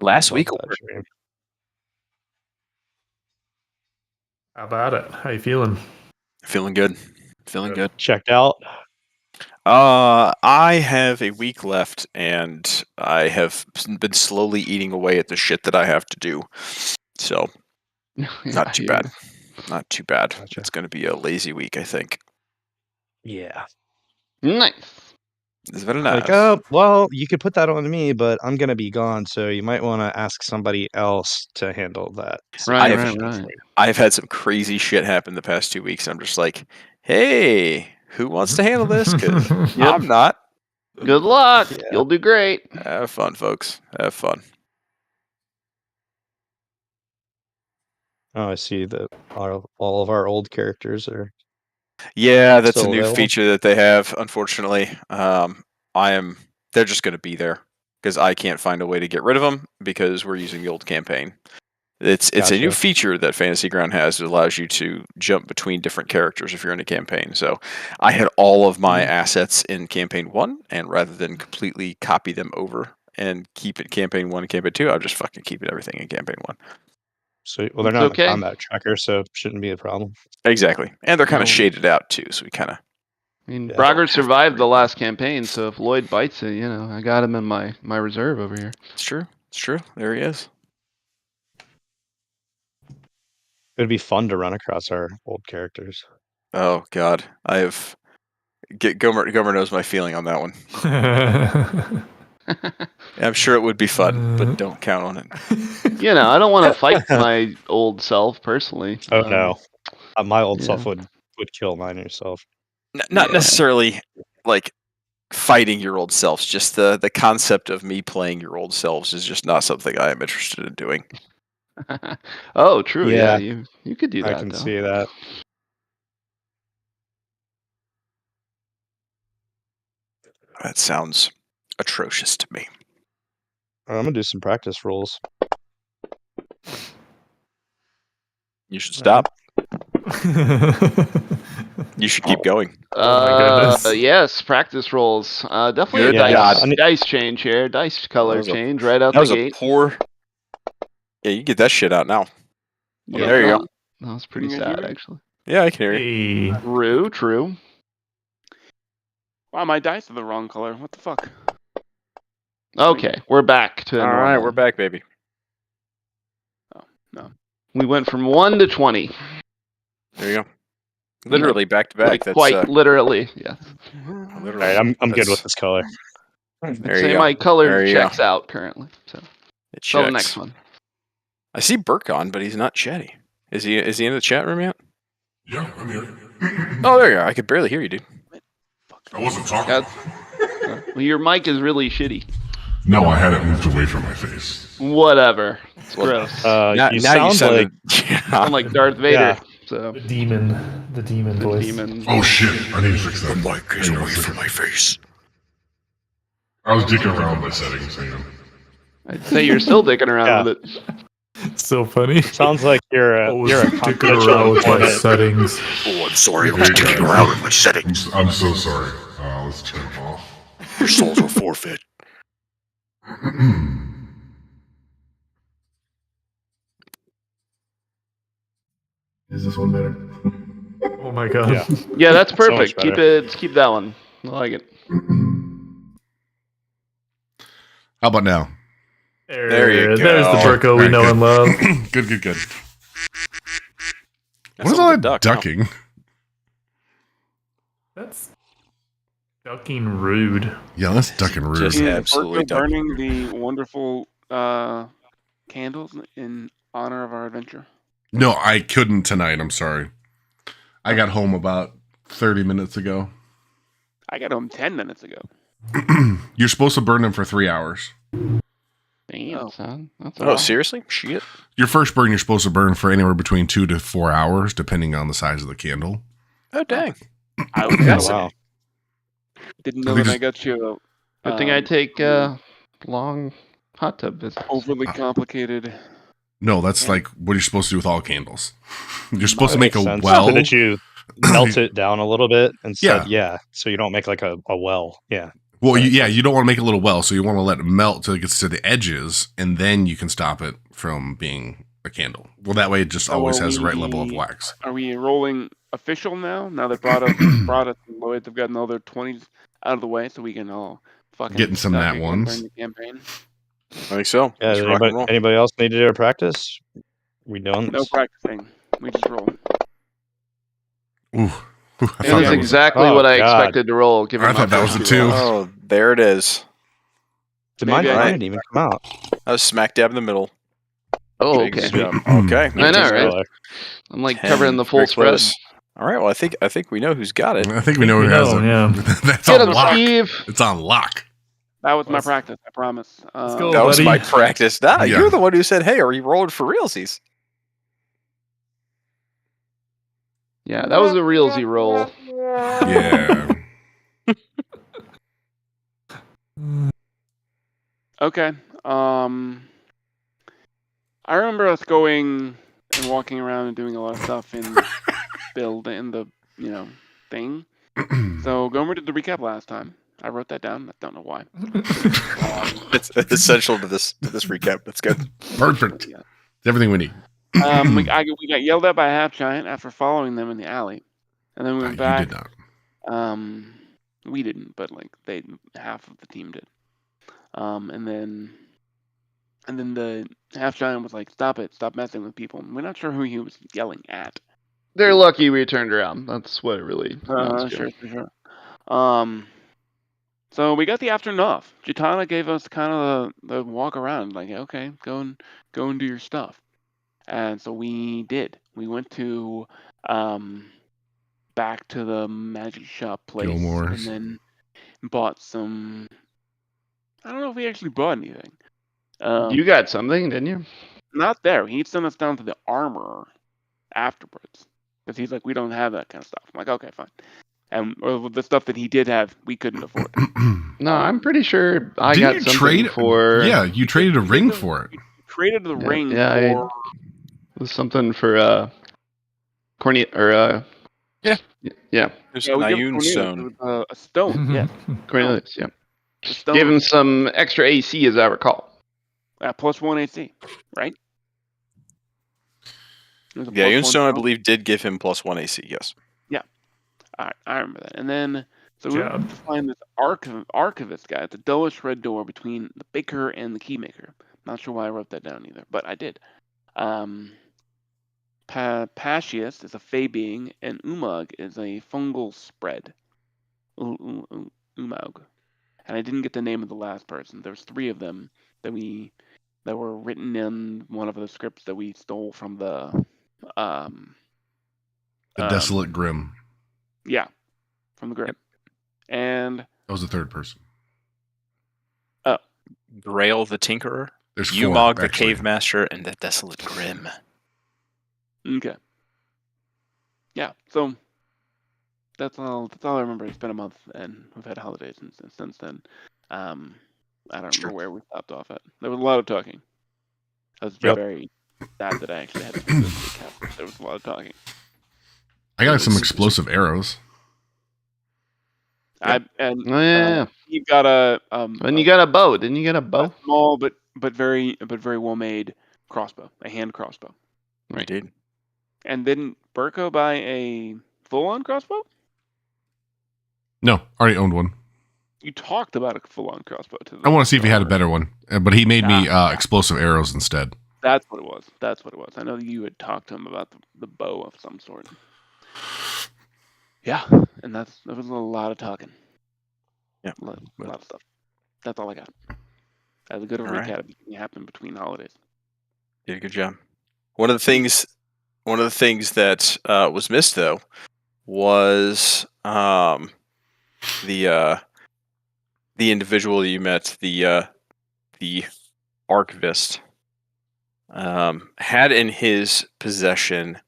Last week. Love that dream. How about it? How you feeling? Feeling good. Feeling good. Checked out. I have a week left, and I have been slowly eating away at the shit that I have to do. So, not too bad. Not too bad. Gotcha. It's going to be a lazy week, I think. Yeah. Nice. It's very nice. Like, oh, well, you could put that on me, but I'm going to be gone, so you might want to ask somebody else to handle that. Right. I've had some crazy shit happen the past 2 weeks. I'm just like, hey, who wants to handle this? 'Cause I'm not. Good luck. Yeah. You'll do great. Have fun, folks. Have fun. Oh, I see that all of our old characters are. Yeah, that's a Still new available? feature that they have. Unfortunately, they're just going to be there because I can't find a way to get rid of them because we're using the old campaign. It's a new Gotcha. feature that Fantasy Ground has that allows you to jump between different characters if you're in a campaign. So I had all of my assets in campaign 1, and rather than completely copy them over and keep it campaign 1 and campaign 2, I'm just fucking keeping everything in campaign 1. So, well, they're It's not okay. a combat tracker, so it shouldn't be a problem. Exactly, and they're kind No. of shaded out too, so we kind of. I mean, Yeah. Braggart survived the last campaign, so if Lloyd bites it, I got him in my reserve over here. It's true. It's true. There he is. It'd be fun to run across our old characters. Oh God, Gomer knows my feeling on that one. I'm sure it would be fun, but don't count on it. I don't want to fight my old self personally. Oh no, my old yeah. self would kill my new self. Not Yeah. necessarily like fighting your old selves. Just the concept of me playing your old selves is just not something I am interested in doing. Oh, true. Yeah. Yeah, you could do that. I can though. see that. That sounds atrocious to me. I'm gonna do some practice rolls. You should stop. You should keep going. my goodness. Yes, practice rolls. Definitely Good a God. dice change here. Dice color That was a- change right out That the was a gate. poor. Yeah, you get that shit out now. Yeah, there you go. That was pretty Can you guys sad, hear me? actually. Yeah, I can hear you. Hey. True. Wow, my dice are the wrong color. What the fuck? Okay, we're back to All right, normal. we're back, baby. We went from 1 to 20. There you go. Literally back to back. Like, That's quite literally. Yeah. literally. All right, I'm good That's- with this color. There Say you go. my color There you checks go. out currently. So It tell the checks. next one. I see Burke on, but he's not chatty. Is he in the chat room yet? Yeah, I'm here. Oh, there you are. I could barely hear you, dude. I wasn't talking. Well, your mic is really shitty. No, I had it moved away from my face. Whatever. It's Well, gross. You sound like I'm like Darth Vader. Yeah. So The demon the voice. demon. Oh shit, I need to fix that. mic is Hang on a away from second. my face. I was dicking around with my settings. Hang on. I'd say you're still dicking around Yeah. with it. It's so funny. sounds like you're a Dicking confidential around with my informant. settings. Oh, I'm sorry. I was dicking around with my settings. I'm so sorry. Let's turn it off. Your souls are forfeit. Is this one better? Oh my god. Yeah. Yeah, that's So much perfect. Keep better. it. Keep that one. I like it. How about now? There you There's the go. Burko we know and love. Good, good, good. That's What is all all the that duck, huh? ducking? That's ducking rude. Yeah, that's ducking rude. Just- Is absolutely Burko dumb. burning the wonderful candles in honor of our adventure? No, I couldn't tonight. I'm sorry. I got home about 30 minutes ago. I got home 10 minutes ago. You're supposed to burn them for 3 hours. Damn, son. That's Oh, awesome. seriously? Shit. Your first burn, you're supposed to burn for anywhere between 2 to 4 hours, depending on the size of the candle. Oh, dang. I was Oh, That's wow. didn't know We that I just- got you Good thing I take long hot tub visits. overly complicated. No, that's Yeah. like what you're supposed to do with all candles. You're supposed to That make makes a sense. well. That you melt it down a little bit instead. Yeah. Yeah. So you don't make like a well. Yeah. Well, you don't want to make a little well, so you want to let it melt till it gets to the edges, and then you can stop it from being a candle. Well, that way it just So always are has the right level of we- wax. Are we rolling official now? Now that brought us and Lloyd have gotten all their 20s out of the way, so we can all fucking Getting some start nat again ones. during the campaign. I think so. Yeah, Let's does rock and roll. anybody else need to do a practice? We don't. No practicing. We just roll. Ooh. I It thought was that was exactly Oh, what I God. expected to roll. Given I my thought that was first a two 2. rolls. Oh, there it is. Did mine, Maybe I mine did. didn't even come out. I was smack dab in the middle. Oh, Big okay. jump. Okay. I know, right? Color. I'm like 10, covering the full very spread. close. All right. Well, I think we know who's got it. I think we know who has it. Yeah. That's Get on him, lock. Steve. It's on lock. That was my Let's- practice, I promise. go. That was buddy. my practice. Nah, Yeah. you're the one who said, "Hey, are you rolling for realsies?" Yeah, that was a realsy roll. Yeah. Okay. I remember us going and walking around and doing a lot of stuff in build in the thing. So Gomer did the recap last time. I wrote that down. I don't know why. It's essential to this recap. That's good. Perfect. Yeah. It's everything we need. We got yelled at by a half giant after following them in the alley, and then we No, went you back. did not. We didn't, but like half of the team did. And then the half giant was like, "Stop it! Stop messing with people." And we're not sure who he was yelling at. They're lucky we turned around. That's what it really amounts to. Sure. So we got the afternoon off. Jitana gave us kind of the walk around, like, okay, go and do your stuff. And so we did. We went to back to the magic shop place, Gilmore's. and then bought some. I don't know if we actually bought anything. You got something, didn't you? Not there. He sent us down to the armorer afterwards. Because he's like, we don't have that kind of stuff. I'm like, okay, fine. And the stuff that he did have, we couldn't afford. No, I'm pretty sure I Didn't got you something trade for. Yeah, you traded a ring for it. Traded the ring yeah, for... It was something for Yeah. Yeah, There's Yeah, we gave Nayun Cornelius stone. a stone, yeah. Cornelius, yeah. The stone Gave him some extra AC, as I recall. plus 1 AC, right? It was a Yeah, plus Yun 1 stone, I believe, did give him +1 AC. Yes. I remember that. And then, so we Job. went to find this archivist guy at the dullish red door between the baker and the keymaker. Not sure why I wrote that down either, but I did. Pashius is a fey being, and Umag is a fungal spread. Umag. And I didn't get the name of the last person. There's 3 of them that were written in one of the scripts that we stole from the Desolate Grim. Yeah, from the grip. And That was the third person. Grail the Tinkerer, There's 4, Umog the actually. Cave Master, and the Desolate Grim. okay. Yeah, so that's all I remember. It's been a month and we've had holidays since then. I don't Sure. remember where we stopped off at. There was a lot of talking. I was Yep. very sad that I actually had to do this recap. There was a lot of talking. I got some explosive arrows. Oh Yeah. you got a And you got a bow. Didn't you get a bow? small but very well made crossbow, a hand crossbow. Right. Indeed. And didn't Burko buy a full-on crossbow? No, already owned one. You talked about a full-on crossbow to I want to see if he had a better one, but he made me Ah. explosive arrows instead. That's what it was. I know you had talked to him about the bow of some sort. Yeah, and that was a lot of talking. Yeah, a lot of stuff. That's all I got. As a good of a All right. recap, it happened between holidays. Did a good job. One of the things that was missed though was the individual you met, the archivist, had in his possession.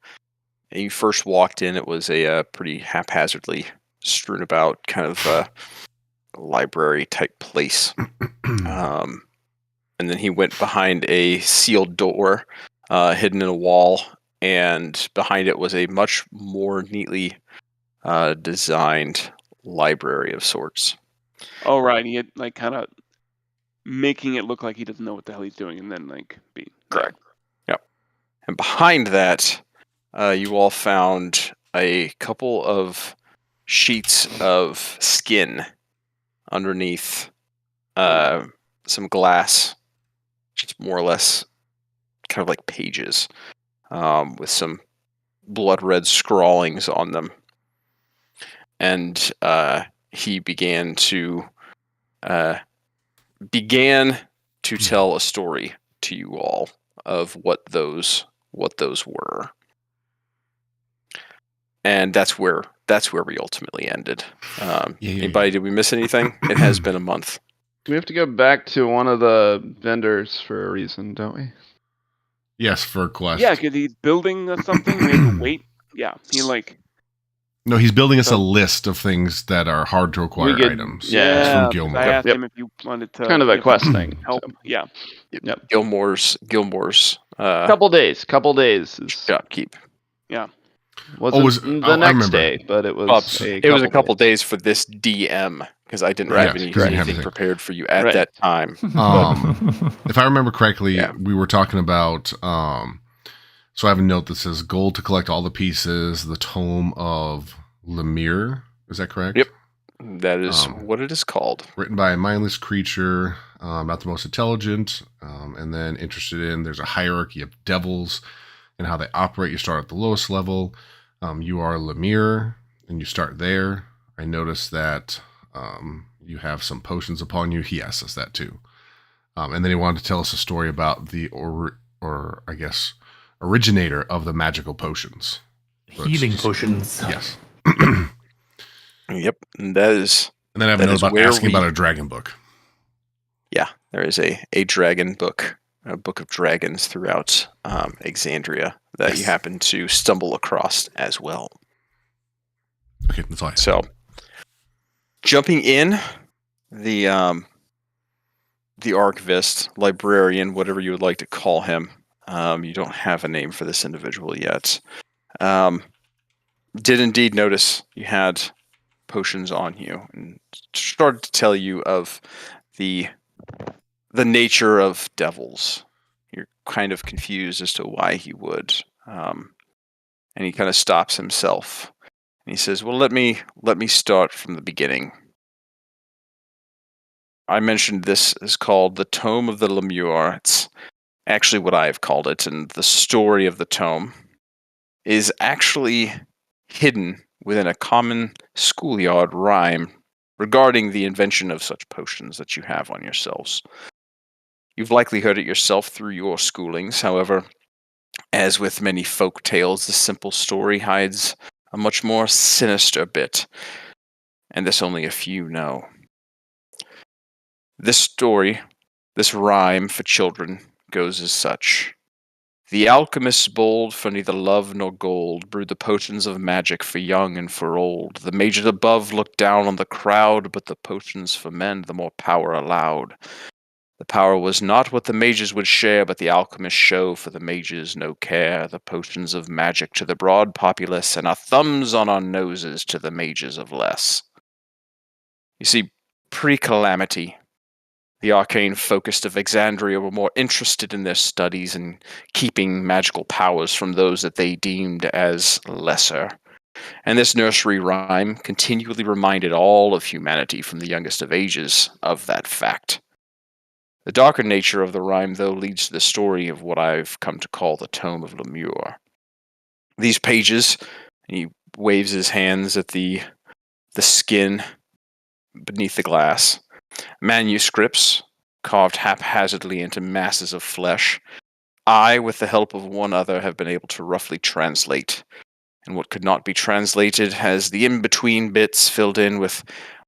And you first walked in, it was a pretty haphazardly strewn about kind of library type place. And then he went behind a sealed door, hidden in a wall, and behind it was a much more neatly designed library of sorts. Oh, right. He had like kind of making it look like he doesn't know what the hell he's doing, and then like be Correct. Yep. And behind that, you all found a couple of sheets of skin underneath some glass, just more or less kind of like pages, with some blood red scrawlings on them. And he began to tell a story to you all of what those were. And that's where we ultimately ended. Anybody, did we miss anything? It has been a month. We have to go back to one of the vendors for a reason, don't we? Yes, for a quest. Yeah, because he's building something. We have to wait. Yeah, he like. No, he's building us a list of things that are hard to acquire items. Yeah, It's from 'cause Gilmore. I asked Yep. him if you wanted to. Kind of a give quest him thing. Help. So. Yeah. Yep. Gilmore's. Couple days is Upkeep. wasn't was- the I next remember. day, but it was. Well, it was a couple days for this DM because I didn't Right, have yes, 'cause I didn't have anything anything. prepared for you at Right. that time. If I remember correctly, Yeah. we were talking about. So I have a note that says gold to collect all the pieces. The Tome of Lemire. Is that correct? Yep. That is Um, what it is called. Written by a mindless creature, not the most intelligent, and then interested in. There's a hierarchy of devils and how they operate. You start at the lowest level. You are Lemire, and you start there. I noticed that you have some potions upon you. He asked us that too, and then he wanted to tell us a story about the or I guess originator of the magical potions. So it's Healing just- potions. Yes. Yep. And that is. And then I have a That note is about where asking we- about a dragon book. Yeah, there is a dragon book, a book of dragons throughout Exandria that you Yes. happen to stumble across as well. Okay, that's all I have. So, jumping in, the archivist, librarian, whatever you would like to call him. You don't have a name for this individual yet. Did indeed notice you had potions on you and started to tell you of the nature of devils. You're kind of confused as to why he would. And he kind of stops himself. And he says, well, let me start from the beginning. I mentioned this is called the Tome of the Lemure. It's actually what I have called it, and the story of the tome is actually hidden within a common schoolyard rhyme regarding the invention of such potions that you have on yourselves. You've likely heard it yourself through your schoolings. However, as with many folk tales, the simple story hides a much more sinister bit, and this only a few know. This story, this rhyme for children, goes as such. The alchemists bold, for neither love nor gold, brewed the potions of magic for young and for old. The mages above looked down on the crowd, but the potions for men the more power allowed. The power was not what the mages would share, but the alchemists show for the mages no care. The potions of magic to the broad populace, and our thumbs on our noses to the mages of less. You see, pre-calamity, the arcane focused of Exandria were more interested in their studies and keeping magical powers from those that they deemed as lesser. And this nursery rhyme continually reminded all of humanity from the youngest of ages of that fact. The darker nature of the rhyme, though, leads to the story of what I've come to call the Tome of Lemure. These pages, and he waves his hands at the skin beneath the glass, manuscripts carved haphazardly into masses of flesh. I, with the help of one other, have been able to roughly translate, and what could not be translated has the in-between bits filled in with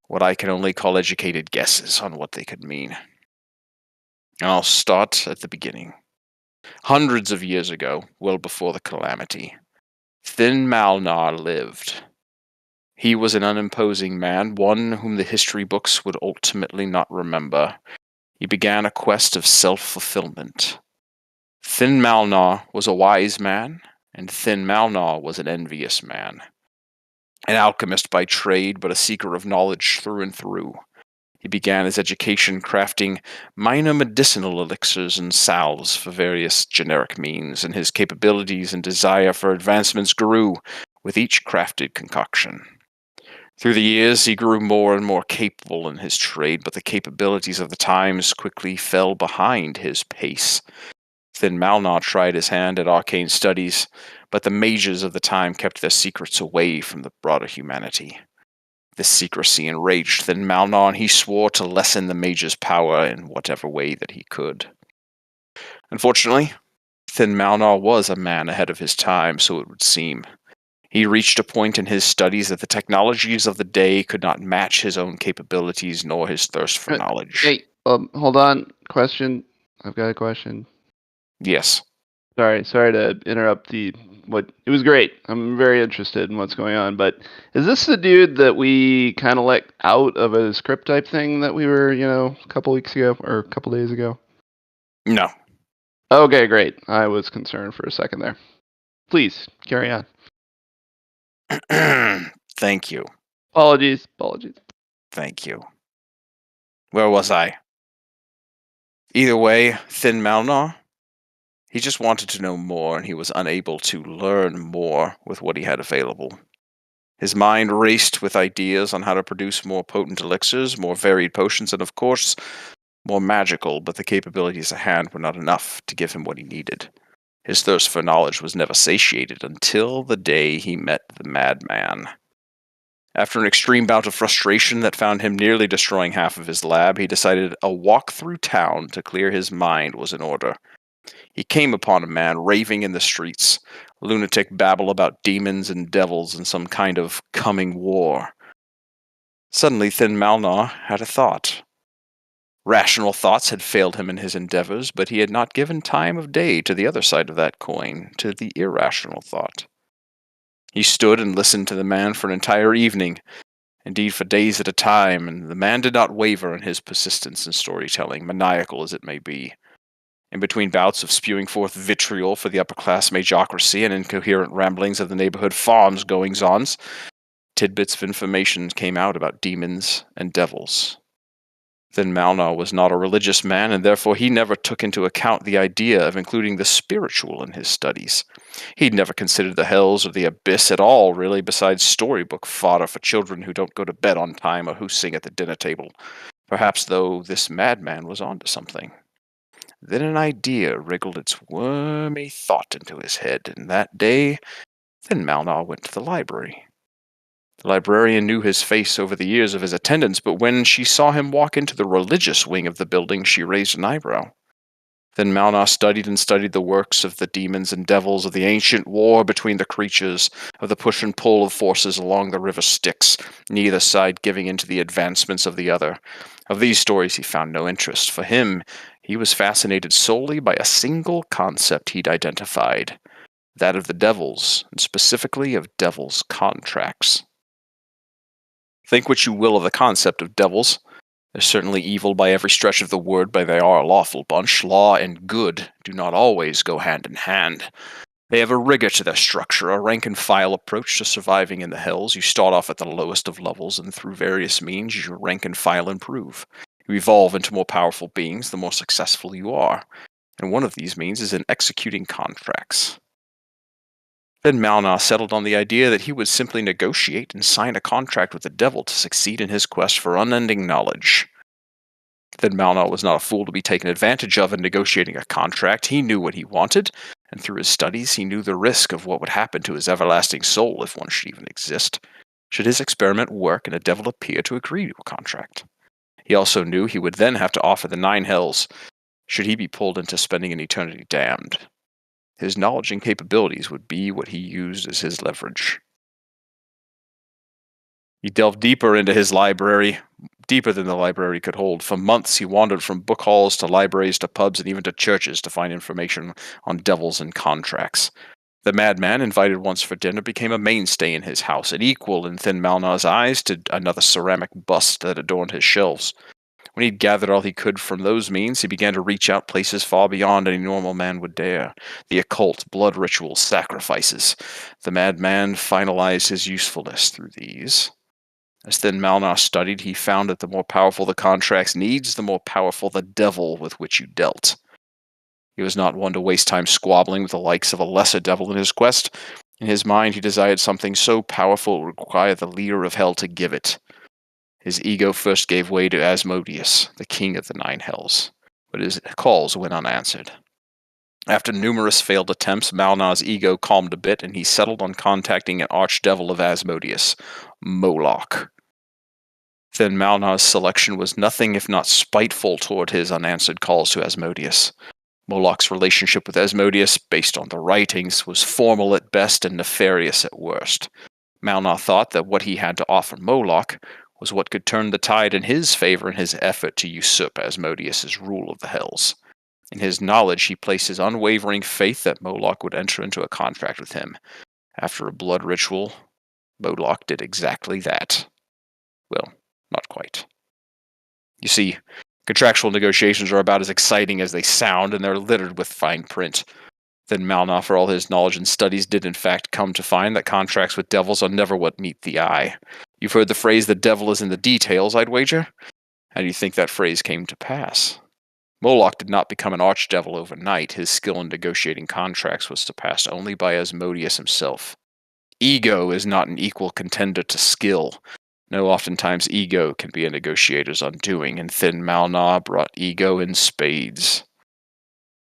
what I can only call educated guesses on what they could mean. I'll start at the beginning. Hundreds of years ago, well before the calamity, Thin Malnar lived. He was an unimposing man, one whom the history books would ultimately not remember. He began a quest of self-fulfillment. Thin Malnar was a wise man, and Thin Malnar was an envious man. An alchemist by trade, but a seeker of knowledge through and through. He began his education crafting minor medicinal elixirs and salves for various generic means, and his capabilities and desire for advancements grew with each crafted concoction. Through the years, he grew more and more capable in his trade, but the capabilities of the times quickly fell behind his pace. Thin Malnar tried his hand at arcane studies, but the mages of the time kept their secrets away from the broader humanity. This secrecy enraged Thin Malnar, and he swore to lessen the mage's power in whatever way that he could. Unfortunately, Thin Malnar was a man ahead of his time, so it would seem. He reached a point in his studies that the technologies of the day could not match his own capabilities nor his thirst for knowledge. Hey, hold on. Question. I've got a question. Yes. Sorry to interrupt it was great. I'm very interested in what's going on, but is this the dude that we kind of let out of a script type thing that we were, a couple weeks ago or a couple days ago? No. Okay, great. I was concerned for a second there. Please, carry on. Thank you. Apologies. Thank you. Where was I? Either way, Thin Malnar, he just wanted to know more, and he was unable to learn more with what he had available. His mind raced with ideas on how to produce more potent elixirs, more varied potions, and of course, more magical, but the capabilities at hand were not enough to give him what he needed. His thirst for knowledge was never satiated until the day he met the madman. After an extreme bout of frustration that found him nearly destroying half of his lab, he decided a walk through town to clear his mind was in order. He came upon a man raving in the streets, lunatic babble about demons and devils and some kind of coming war. Suddenly, Thin Malnar had a thought. Rational thoughts had failed him in his endeavors, but he had not given time of day to the other side of that coin, to the irrational thought. He stood and listened to the man for an entire evening, indeed for days at a time, and the man did not waver in his persistence in storytelling, maniacal as it may be. In between bouts of spewing forth vitriol for the upper-class magocracy and incoherent ramblings of the neighborhood farms goings-ons, tidbits of information came out about demons and devils. Thin Malnar was not a religious man, and therefore he never took into account the idea of including the spiritual in his studies. He'd never considered the hells or the abyss at all, really, besides storybook fodder for children who don't go to bed on time or who sing at the dinner table. Perhaps, though, this madman was onto something. Then an idea wriggled its wormy thought into his head, and that day, Thin Malnar went to the library. The librarian knew his face over the years of his attendance, but when she saw him walk into the religious wing of the building, she raised an eyebrow. Thin Malnar studied the works of the demons and devils, of the ancient war between the creatures, of the push and pull of forces along the river Styx, neither side giving in to the advancements of the other. Of these stories he found no interest. For him, he was fascinated solely by a single concept he'd identified, that of the devils, and specifically of devils' contracts. Think what you will of the concept of devils. They're certainly evil by every stretch of the word, but they are a lawful bunch. Law and good do not always go hand in hand. They have a rigor to their structure, a rank-and-file approach to surviving in the hells. You start off at the lowest of levels, and through various means, your rank and file improve. You evolve into more powerful beings the more successful you are, and one of these means is in executing contracts. Then Malnar settled on the idea that he would simply negotiate and sign a contract with the devil to succeed in his quest for unending knowledge. Then Malnar was not a fool to be taken advantage of in negotiating a contract. He knew what he wanted, and through his studies he knew the risk of what would happen to his everlasting soul, if one should even exist, should his experiment work and a devil appear to agree to a contract. He also knew he would then have to offer the 9 hells, should he be pulled into spending an eternity damned. His knowledge and capabilities would be what he used as his leverage. He delved deeper into his library, deeper than the library could hold. For months he wandered from book halls to libraries to pubs and even to churches to find information on devils and contracts. The madman, invited once for dinner, became a mainstay in his house, an equal in Thin Malnar's eyes to another ceramic bust that adorned his shelves. When he'd gathered all he could from those means, he began to reach out places far beyond any normal man would dare. The occult, blood rituals, sacrifices. The madman finalized his usefulness through these. As Thin Malnar studied, he found that the more powerful the contract's needs, the more powerful the devil with which you dealt. He was not one to waste time squabbling with the likes of a lesser devil in his quest. In his mind, he desired something so powerful it would require the leader of hell to give it. His ego first gave way to Asmodeus, the king of the Nine Hells, but his calls went unanswered. After numerous failed attempts, Malnar's ego calmed a bit, and he settled on contacting an archdevil of Asmodeus, Moloch. Thin Malnar's selection was nothing if not spiteful toward his unanswered calls to Asmodeus. Moloch's relationship with Asmodeus, based on the writings, was formal at best and nefarious at worst. Malnar thought that what he had to offer Moloch was what could turn the tide in his favor in his effort to usurp Asmodeus's rule of the Hells. In his knowledge, he placed his unwavering faith that Moloch would enter into a contract with him. After a blood ritual, Moloch did exactly that. Well, not quite. You see, contractual negotiations are about as exciting as they sound, and they're littered with fine print. Then Malnar, for all his knowledge and studies, did in fact come to find that contracts with devils are never what meet the eye. You've heard the phrase, "the devil is in the details," I'd wager? How do you think that phrase came to pass? Moloch did not become an archdevil overnight. His skill in negotiating contracts was surpassed only by Asmodeus himself. Ego is not an equal contender to skill. No, oftentimes ego can be a negotiator's undoing, and Thin Malnar brought ego in spades.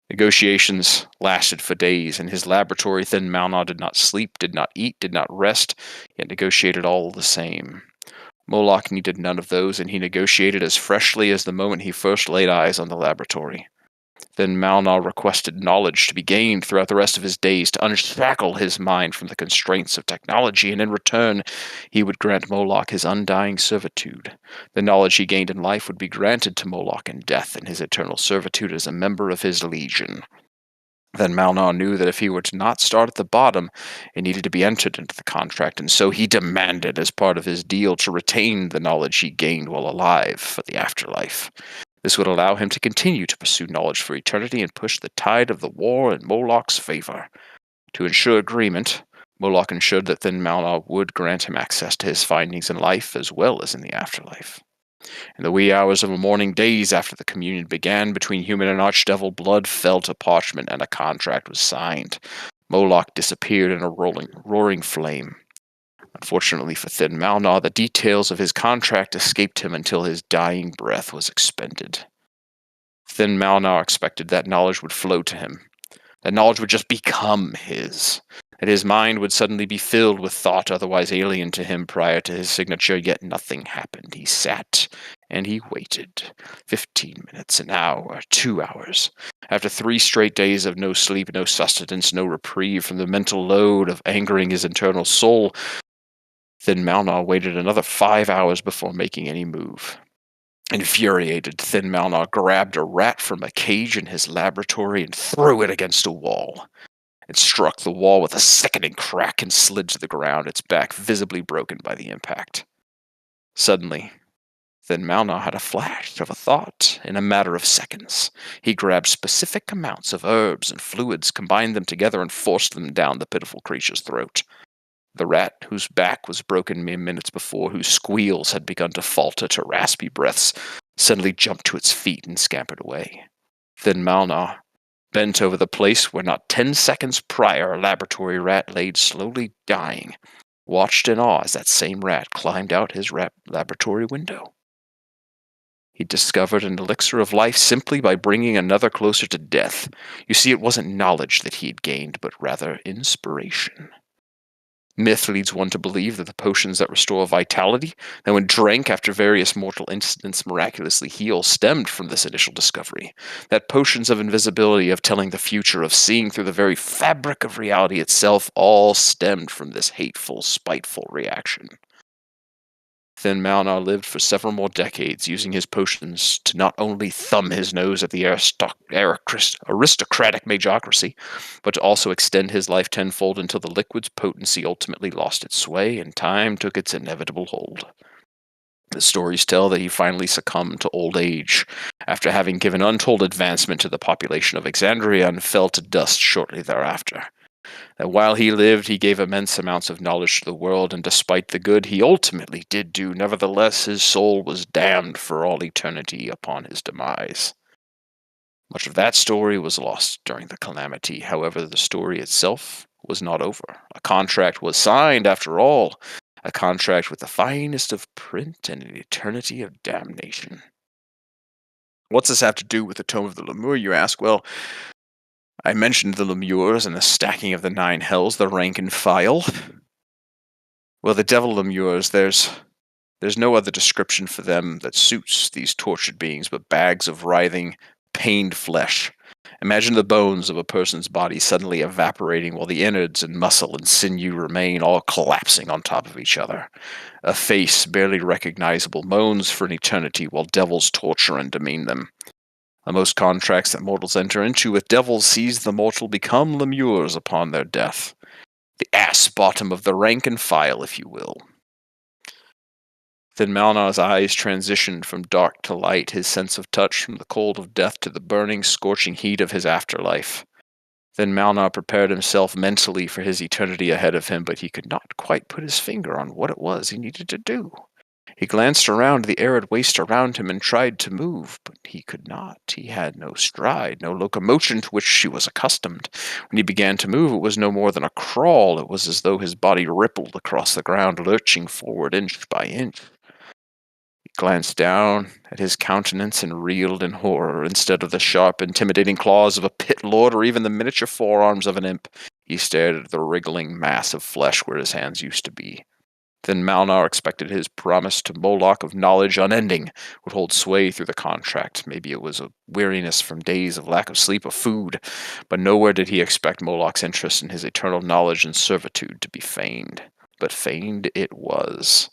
Negotiations lasted for days. In his laboratory, Thin Malnar did not sleep, did not eat, did not rest, yet negotiated all the same. Moloch needed none of those, and he negotiated as freshly as the moment he first laid eyes on the laboratory. Then Malnar requested knowledge to be gained throughout the rest of his days to unshackle his mind from the constraints of technology, and in return he would grant Moloch his undying servitude. The knowledge he gained in life would be granted to Moloch in death, and his eternal servitude as a member of his legion. Then Malnar knew that if he were to not start at the bottom, it needed to be entered into the contract, and so he demanded, as part of his deal, to retain the knowledge he gained while alive for the afterlife. This would allow him to continue to pursue knowledge for eternity and push the tide of the war in Moloch's favor. To ensure agreement, Moloch ensured that Thin Malnar would grant him access to his findings in life as well as in the afterlife. In the wee hours of a morning, days after the communion began between human and archdevil, blood fell to parchment and a contract was signed. Moloch disappeared in a roaring flame. Unfortunately for Thin Malnar, the details of his contract escaped him until his dying breath was expended. Thin Malnar expected that knowledge would flow to him. That knowledge would just become his. That his mind would suddenly be filled with thought otherwise alien to him prior to his signature, yet nothing happened. He sat and he waited. 15 minutes, an hour, 2 hours. After 3 straight days of no sleep, no sustenance, no reprieve from the mental load of angering his internal soul, Thin Malnar waited another 5 hours before making any move. Infuriated, Thin Malnar grabbed a rat from a cage in his laboratory and threw it against a wall. It struck the wall with a sickening crack and slid to the ground, its back visibly broken by the impact. Suddenly, Thin Malnar had a flash of a thought. In a matter of seconds, he grabbed specific amounts of herbs and fluids, combined them together, and forced them down the pitiful creature's throat. The rat, whose back was broken mere minutes before, whose squeals had begun to falter to raspy breaths, suddenly jumped to its feet and scampered away. Thin Malnar, bent over the place where not 10 seconds prior a laboratory rat laid slowly dying, watched in awe as that same rat climbed out his laboratory window. He discovered an elixir of life simply by bringing another closer to death. You see, it wasn't knowledge that he had gained, but rather inspiration. Myth leads one to believe that the potions that restore vitality, and when drank after various mortal incidents miraculously heal, stemmed from this initial discovery. That potions of invisibility, of telling the future, of seeing through the very fabric of reality itself, all stemmed from this hateful, spiteful reaction. Thin Malnar lived for several more decades, using his potions to not only thumb his nose at the aristocratic magocracy, but to also extend his life tenfold until the liquid's potency ultimately lost its sway and time took its inevitable hold. The stories tell that he finally succumbed to old age, after having given untold advancement to the population of Exandria, and fell to dust shortly thereafter. That while he lived, he gave immense amounts of knowledge to the world, and despite the good he ultimately did do, nevertheless his soul was damned for all eternity upon his demise. Much of that story was lost during the calamity. However, the story itself was not over. A contract was signed, after all, a contract with the finest of print and an eternity of damnation. What's this have to do with the Tome of the Lemure, you ask? Well, I mentioned the Lemures and the stacking of the 9 hells, the rank and file. Well, the devil Lemures, there's no other description for them that suits these tortured beings but bags of writhing, pained flesh. Imagine the bones of a person's body suddenly evaporating while the innards and muscle and sinew remain, all collapsing on top of each other. A face barely recognizable moans for an eternity while devils torture and demean them. The most contracts that mortals enter into with devils sees the mortal become Lemures upon their death. The ass bottom of the rank and file, if you will. Then Malnar's eyes transitioned from dark to light, his sense of touch from the cold of death to the burning, scorching heat of his afterlife. Then Malnar prepared himself mentally for his eternity ahead of him, but he could not quite put his finger on what it was he needed to do. He glanced around the arid waste around him and tried to move, but he could not. He had no stride, no locomotion to which he was accustomed. When he began to move, it was no more than a crawl. It was as though his body rippled across the ground, lurching forward inch by inch. He glanced down at his countenance and reeled in horror. Instead of the sharp, intimidating claws of a pit lord or even the miniature forearms of an imp, he stared at the wriggling mass of flesh where his hands used to be. Then Malnar expected his promise to Moloch of knowledge unending would hold sway through the contract. Maybe it was a weariness from days of lack of sleep or food, but nowhere did he expect Moloch's interest in his eternal knowledge and servitude to be feigned. But feigned it was.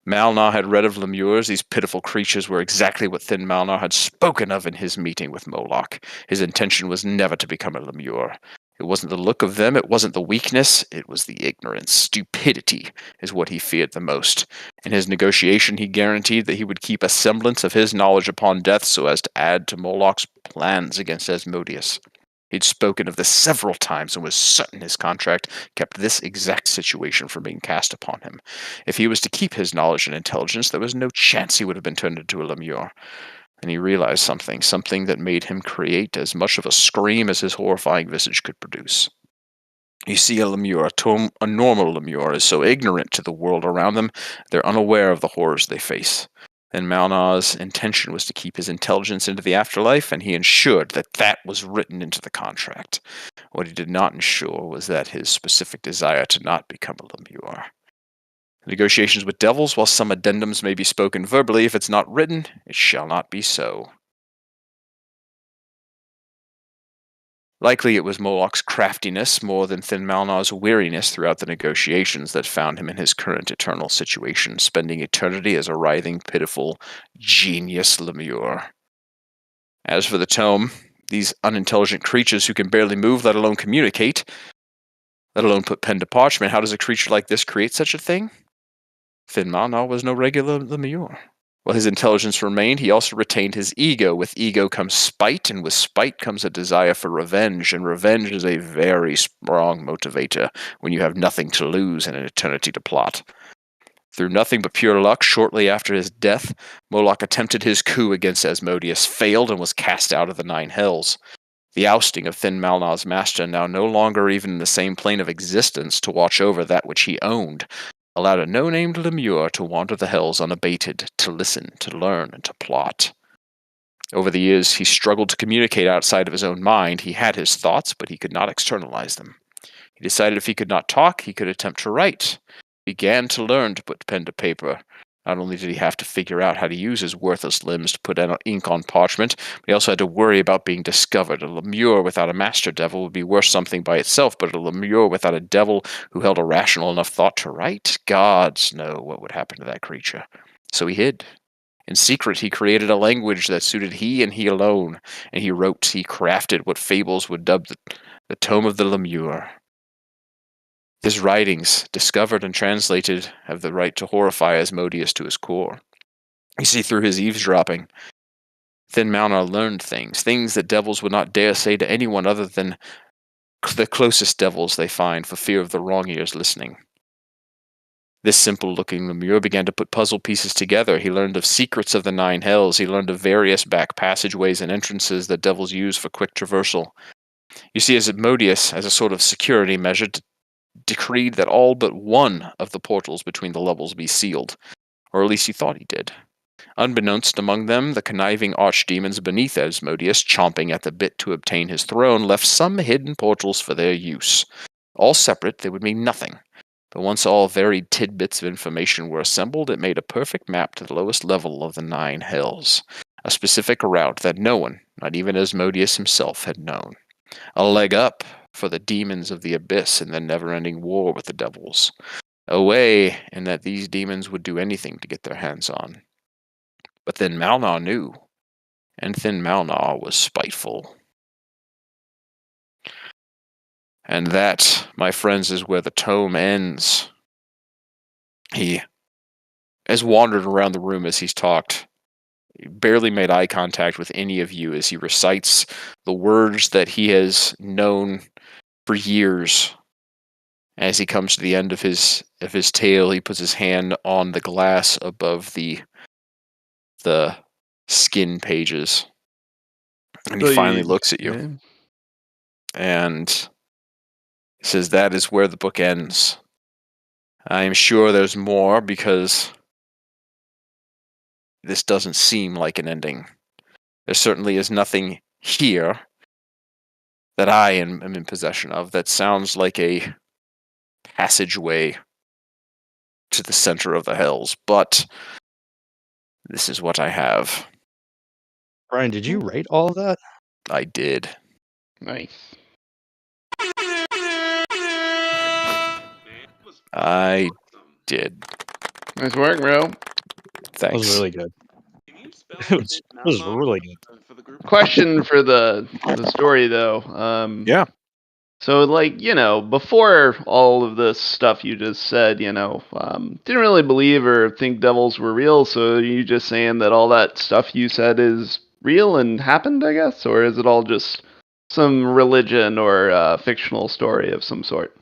Malnar had read of Lemures. These pitiful creatures were exactly what Thin Malnar had spoken of in his meeting with Moloch. His intention was never to become a Lemure. It wasn't the look of them, it wasn't the weakness, it was the ignorance. Stupidity is what he feared the most. In his negotiation, he guaranteed that he would keep a semblance of his knowledge upon death so as to add to Moloch's plans against Asmodeus. He'd spoken of this several times and was certain his contract kept this exact situation from being cast upon him. If he was to keep his knowledge and intelligence, there was no chance he would have been turned into a Lemure. And he realized something that made him create as much of a scream as his horrifying visage could produce. You see, a Lemure, a normal Lemure, is so ignorant to the world around them, they're unaware of the horrors they face. And Malnar's intention was to keep his intelligence into the afterlife, and he ensured that that was written into the contract. What he did not ensure was that his specific desire to not become a Lemure. Negotiations with devils, while some addendums may be spoken verbally, if it's not written, it shall not be so. Likely it was Moloch's craftiness more than Thin Malnar's weariness throughout the negotiations that found him in his current eternal situation, spending eternity as a writhing, pitiful, genius Lemure. As for the tome, these unintelligent creatures who can barely move, let alone communicate, let alone put pen to parchment, how does a creature like this create such a thing? Thin Malnar was no regular Lemure. While his intelligence remained, he also retained his ego. With ego comes spite, and with spite comes a desire for revenge, and revenge is a very strong motivator when you have nothing to lose and an eternity to plot. Through nothing but pure luck, shortly after his death, Moloch attempted his coup against Asmodeus, failed, and was cast out of the 9 hells. The ousting of Thin Malnar's master, now no longer even in the same plane of existence to watch over that which he owned, allowed a no-named Lemure to wander the hells unabated, to listen, to learn, and to plot. Over the years, he struggled to communicate outside of his own mind. He had his thoughts, but he could not externalize them. He decided if he could not talk, he could attempt to write. He began to learn to put pen to paper. Not only did he have to figure out how to use his worthless limbs to put ink on parchment, but he also had to worry about being discovered. A Lemure without a master devil would be worth something by itself, but a Lemure without a devil who held a rational enough thought to write? Gods know what would happen to that creature. So he hid. In secret, he created a language that suited he and he alone, and he wrote, he crafted what fables would dub the Tome of the Lemure. His writings, discovered and translated, have the right to horrify Asmodeus to his core. You see, through his eavesdropping, Thin Malnar learned things that devils would not dare say to anyone other than the closest devils they find for fear of the wrong ears listening. This simple-looking Lemure began to put puzzle pieces together. He learned of secrets of the 9 hells. He learned of various back passageways and entrances that devils use for quick traversal. You see, Asmodeus, as a sort of security measure, decreed that all but one of the portals between the levels be sealed, or at least he thought he did. Unbeknownst among them, the conniving archdemons beneath Asmodeus, chomping at the bit to obtain his throne, left some hidden portals for their use. All separate, they would mean nothing. But once all varied tidbits of information were assembled, it made a perfect map to the lowest level of the 9 hells. A specific route that no one, not even Asmodeus himself, had known. A leg up for the demons of the abyss in their never-ending war with the devils. A way in that these demons would do anything to get their hands on. But then Malnar knew, and then Malnar was spiteful. And that, my friends, is where the tome ends. He has wandered around the room as he's talked. He barely made eye contact with any of you as he recites the words that he has known for years. As he comes to the end of his tale, he puts his hand on the glass above the skin pages. And he finally looks at you. Yeah. And says, that is where the book ends. I am sure there's more, because this doesn't seem like an ending. There certainly is nothing here that I am in possession of that sounds like a passageway to the center of the hells, but this is what I have. Brian, did you write all of that? I did. Nice. I did. Nice work, bro. That Thanks. was really good. Can you spell It was really good. for the group? Question for the story though. Yeah. So like, before all of this stuff you just said, didn't really believe or think devils were real, so are you just saying that all that stuff you said is real and happened, I guess? Or is it all just some religion or fictional story of some sort?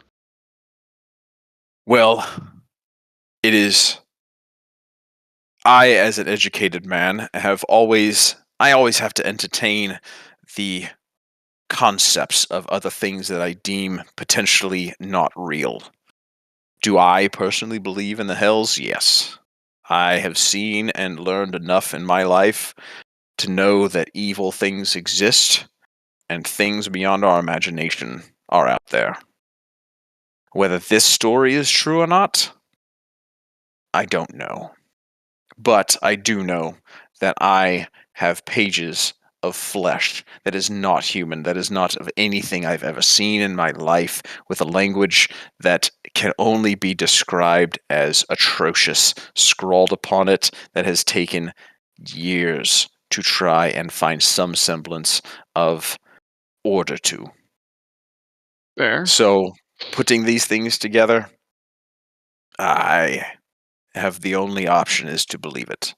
Well, it is. I, as an educated man, I always have to entertain the concepts of other things that I deem potentially not real. Do I personally believe in the hells? Yes. I have seen and learned enough in my life to know that evil things exist and things beyond our imagination are out there. Whether this story is true or not, I don't know. But I do know that I have pages of flesh that is not human, that is not of anything I've ever seen in my life, with a language that can only be described as atrocious, scrawled upon it, that has taken years to try and find some semblance of order to. Fair. So, putting these things together, I have the only option is to believe it.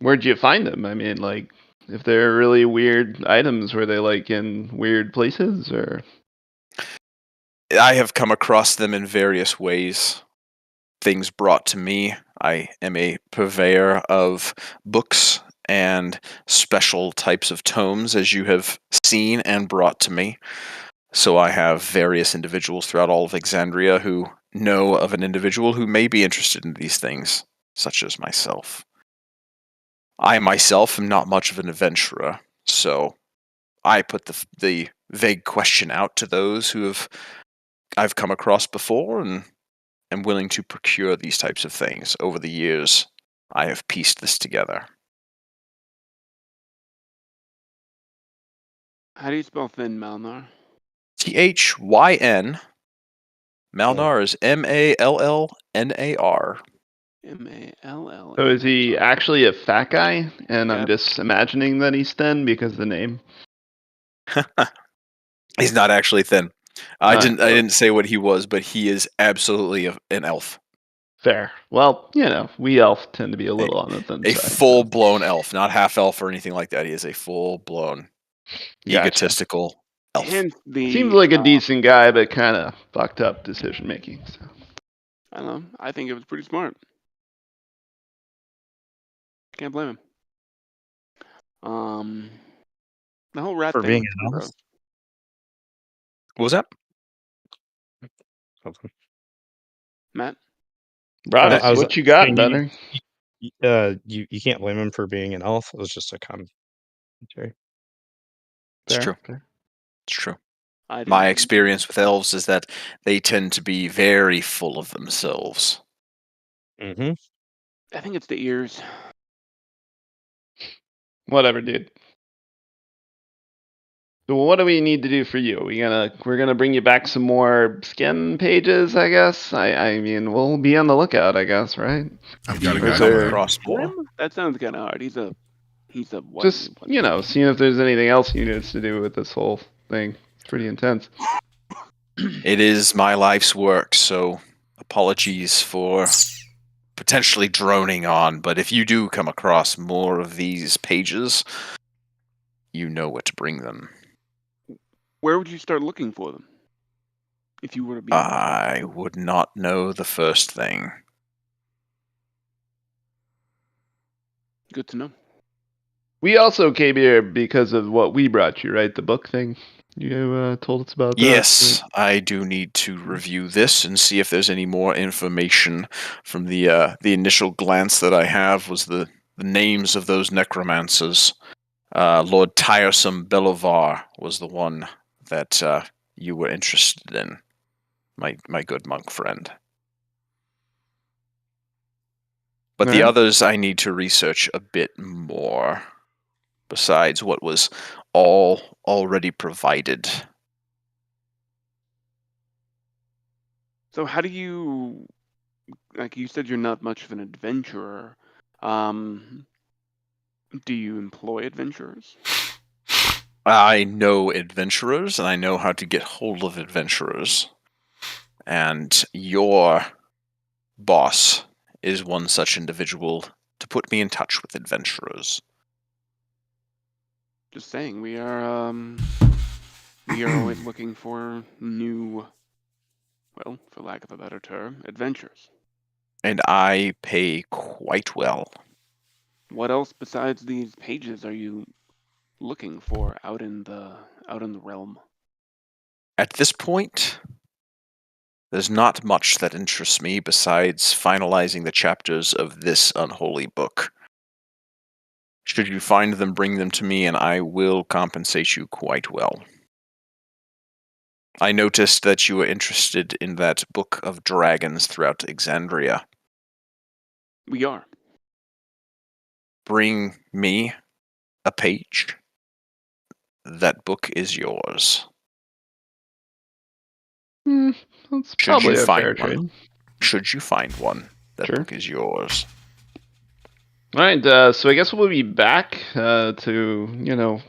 Where'd you find them? I mean, like, if they're really weird items, were they like in weird places or? I have come across them in various ways. Things brought to me. I am a purveyor of books and special types of tomes, as you have seen and brought to me. So I have various individuals throughout all of Exandria who know of an individual who may be interested in these things, such as myself. I myself am not much of an adventurer, so I put the vague question out to those who I've come across before and am willing to procure these types of things. Over the years, I have pieced this together. How do you spell thin, Malnar? Thyn. Malnar is Mallnar. M-A-L-L. So is he actually a fat guy? And Yeah. I'm just imagining that he's thin because of the name. He's not actually thin. I Not didn't close. say what he was, but he is absolutely an elf. Fair. Well, we elf tend to be a little on the thin A side. full-blown elf, not half elf or anything like that. He is a full-blown Gotcha. egotistical elf. Hence the. Seems like a decent guy, but kind of fucked up decision making. So. I don't know. I think it was pretty smart. Can't blame him. The whole rat For thing. being was an elf? gross. What was that? Matt. Broadus, I was what you got, saying better? you can't blame him for being an elf. It was just a commentary. It's Fair, true. fair. It's true. I My didn't- experience with elves is that they tend to be very full of themselves. Mm-hmm. I think it's the ears. Whatever, dude. So what do we need to do for you? We're gonna bring you back some more skin pages, I guess. I mean, we'll be on the lookout, I guess, right? I've got a You Or guy is come there- there. across more. Him? That sounds kind of hard. He's a what? Just seeing if there's anything else you need us to do with this whole thing. It's pretty intense. It is my life's work, so apologies for potentially droning on, but if you do come across more of these pages, you know where to bring them. Where would you start looking for them? If you were to be. I would not know the first thing. Good to know. We also came here because of what we brought you, right? The book thing. You told us about that. Yes, I do need to review this and see if there's any more information from the initial glance that I have was the names of those necromancers. Lord Tiresome Bellovar was the one that you were interested in, my good monk friend. But the Alright. others I need to research a bit more, besides what was all already provided. So how do you, like you said, you're not much of an adventurer. Do you employ adventurers? I know adventurers, and I know how to get hold of adventurers. And your boss is one such individual to put me in touch with adventurers. Just saying, we are always looking for new, well, for lack of a better term, adventures. And I pay quite well. What else besides these pages are you looking for out in the realm? At this point, there's not much that interests me besides finalizing the chapters of this unholy book. Should you find them, bring them to me, and I will compensate you quite well. I noticed that you were interested in that Book of Dragons throughout Exandria. We are. Bring me a page. That book is yours. That's Should probably you a find fair one? trade. Should you find one, that Sure. book is yours. All right, so I guess we'll be back to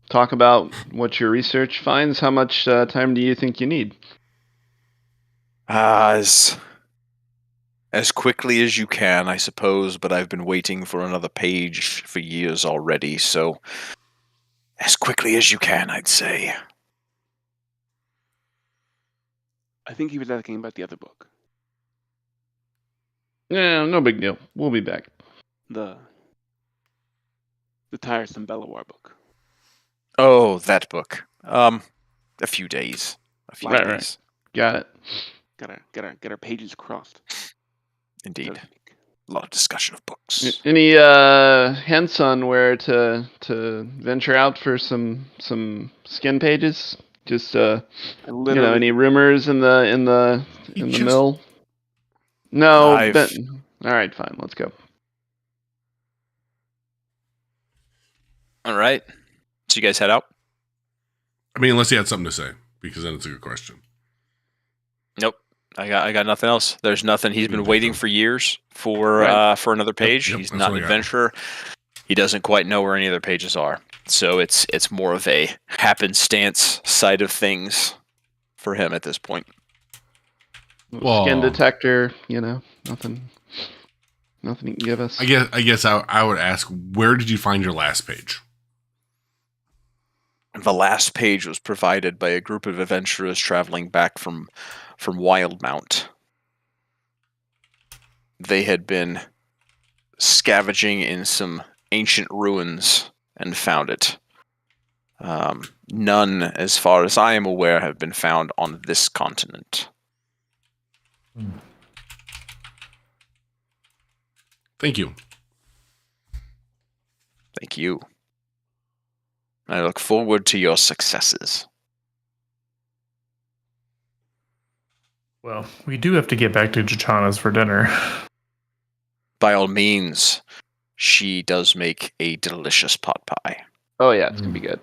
talk about what your research finds. How much time do you think you need? As quickly as you can, I suppose, but I've been waiting for another page for years already, so as quickly as you can, I'd say. I think he was asking about the other book, Yeah, no big deal. We'll be back. the Tiresome Bellovar book. Oh, that book. A few days. A few Right, days. Got it. Get our pages crossed. so Indeed. to speak. A lot of discussion of books. Any hints on where to venture out for some skin pages? Just I literally any rumors in the Just- mill? No. I've- All right, fine. Let's go. All right. So you guys head out? I mean, unless he had something to say, because then it's a good question. Nope. I got nothing else. There's nothing. He's been Good waiting info. for years for Right. for another page. yep, He's that's not what an I got. adventurer. He doesn't quite know where any other pages are. So it's more of a happenstance side of things for him at this point. Skin Well- detector, Nothing you can give us. I guess I would ask, where did you find your last page? The last page was provided by a group of adventurers traveling back from Wildmount. They had been scavenging in some ancient ruins and found it. None, as far as I am aware, have been found on this continent. Thank you. Thank you. I look forward to your successes. Well, we do have to get back to Jatana's for dinner. By all means, she does make a delicious pot pie. Oh yeah, it's gonna be good.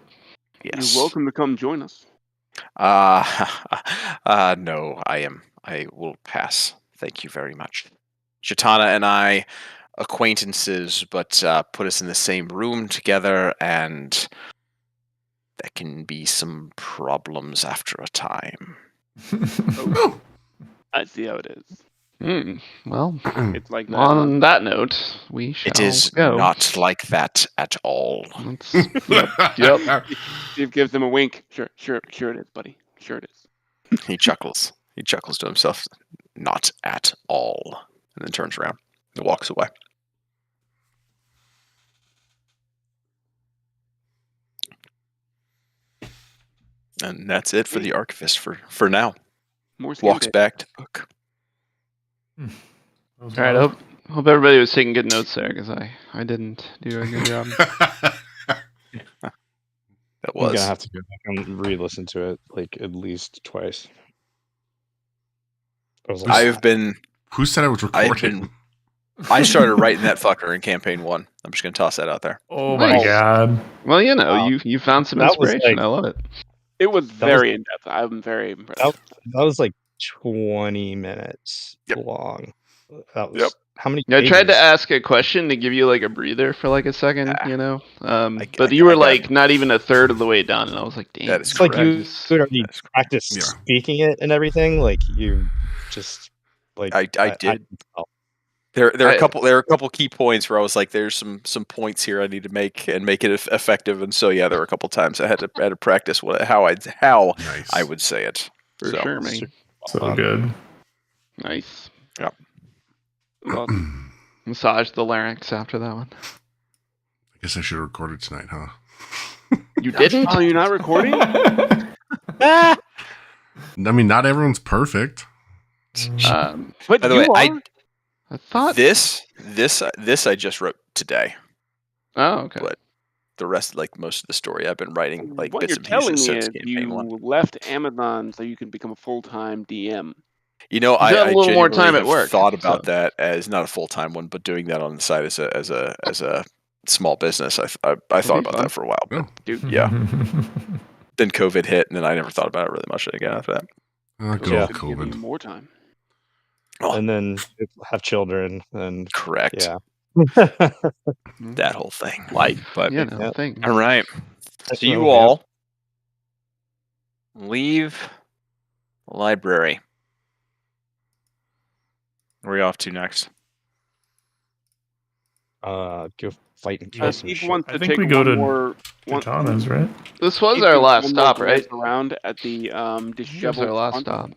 Yes. You're welcome to come join us. No, I will pass. Thank you very much. Jatana and I, acquaintances, but put us in the same room together, and there can be some problems after a time. I see how it is. Well, It's like that. on that note, we shall It is go. not like that at all. Yep. Steve gives him a wink. Sure it is, buddy. Sure it is. He chuckles. He chuckles to himself. Not at all. And then turns around and walks away. And that's it for the archivist for now. More Walks scam back to book. All right. I hope everybody was taking good notes there, because I didn't do a good job. That I'm was. gonna have to go back and re-listen to it like at least twice. I was like, Who said I was recording? I started writing that fucker in campaign 1. I'm just gonna toss that out there. Oh my Nice. god. Well, you know, Wow. you found some That was inspiration. like- I love it. It was was- very in depth. I'm very impressed. that was like 20 minutes long. That was Yep. how many? Yeah, I tried to pages? ask a question to give you like a breather for like a second, Ah. you know. I But you were got like it. not even a third of the way done, and I was like, "Damn, That is It's like you Jesus. could already That's correct. practice Yeah. speaking it and everything. Like you just like I did. can tell. There are I- a couple key points where I was like, "There's some points here I need to make and make it effective." And so yeah, there were a couple times I had to practice how Nice. I would say it. For So, sure, man. So good. Nice. Well, Massage the larynx after that one. I guess I should have recorded tonight, huh? You didn't? oh, you're not recording? I mean, not everyone's perfect. But By the you way, are. I thought. this I just wrote today. Oh, okay. What? The rest, like most of the story, I've been writing like what bits you're and telling pieces me since is campaign you 1. left Amazon so you can become a full-time DM. You know, You have I a little more time genuinely at have work, thought about so. that as not a full time one, but doing that on the side as a small business. I thought be about fun. that for a while, but Dude, Yeah. then COVID hit, and then I never thought about it really much again after that. Good Yeah. old Give you COVID. more time. Oh. And then have children and Correct. yeah. That whole thing. Life. But You know, Yep. thing. all right. So you Yeah. all leave the library. Where are we off to next? Go fight and Yeah, kill some Steve shit. wants I to think take we go one to more. Jatana's, right? This was Steve our gives last one more stop, glance right? Around at the This was disheveled our last front. stop.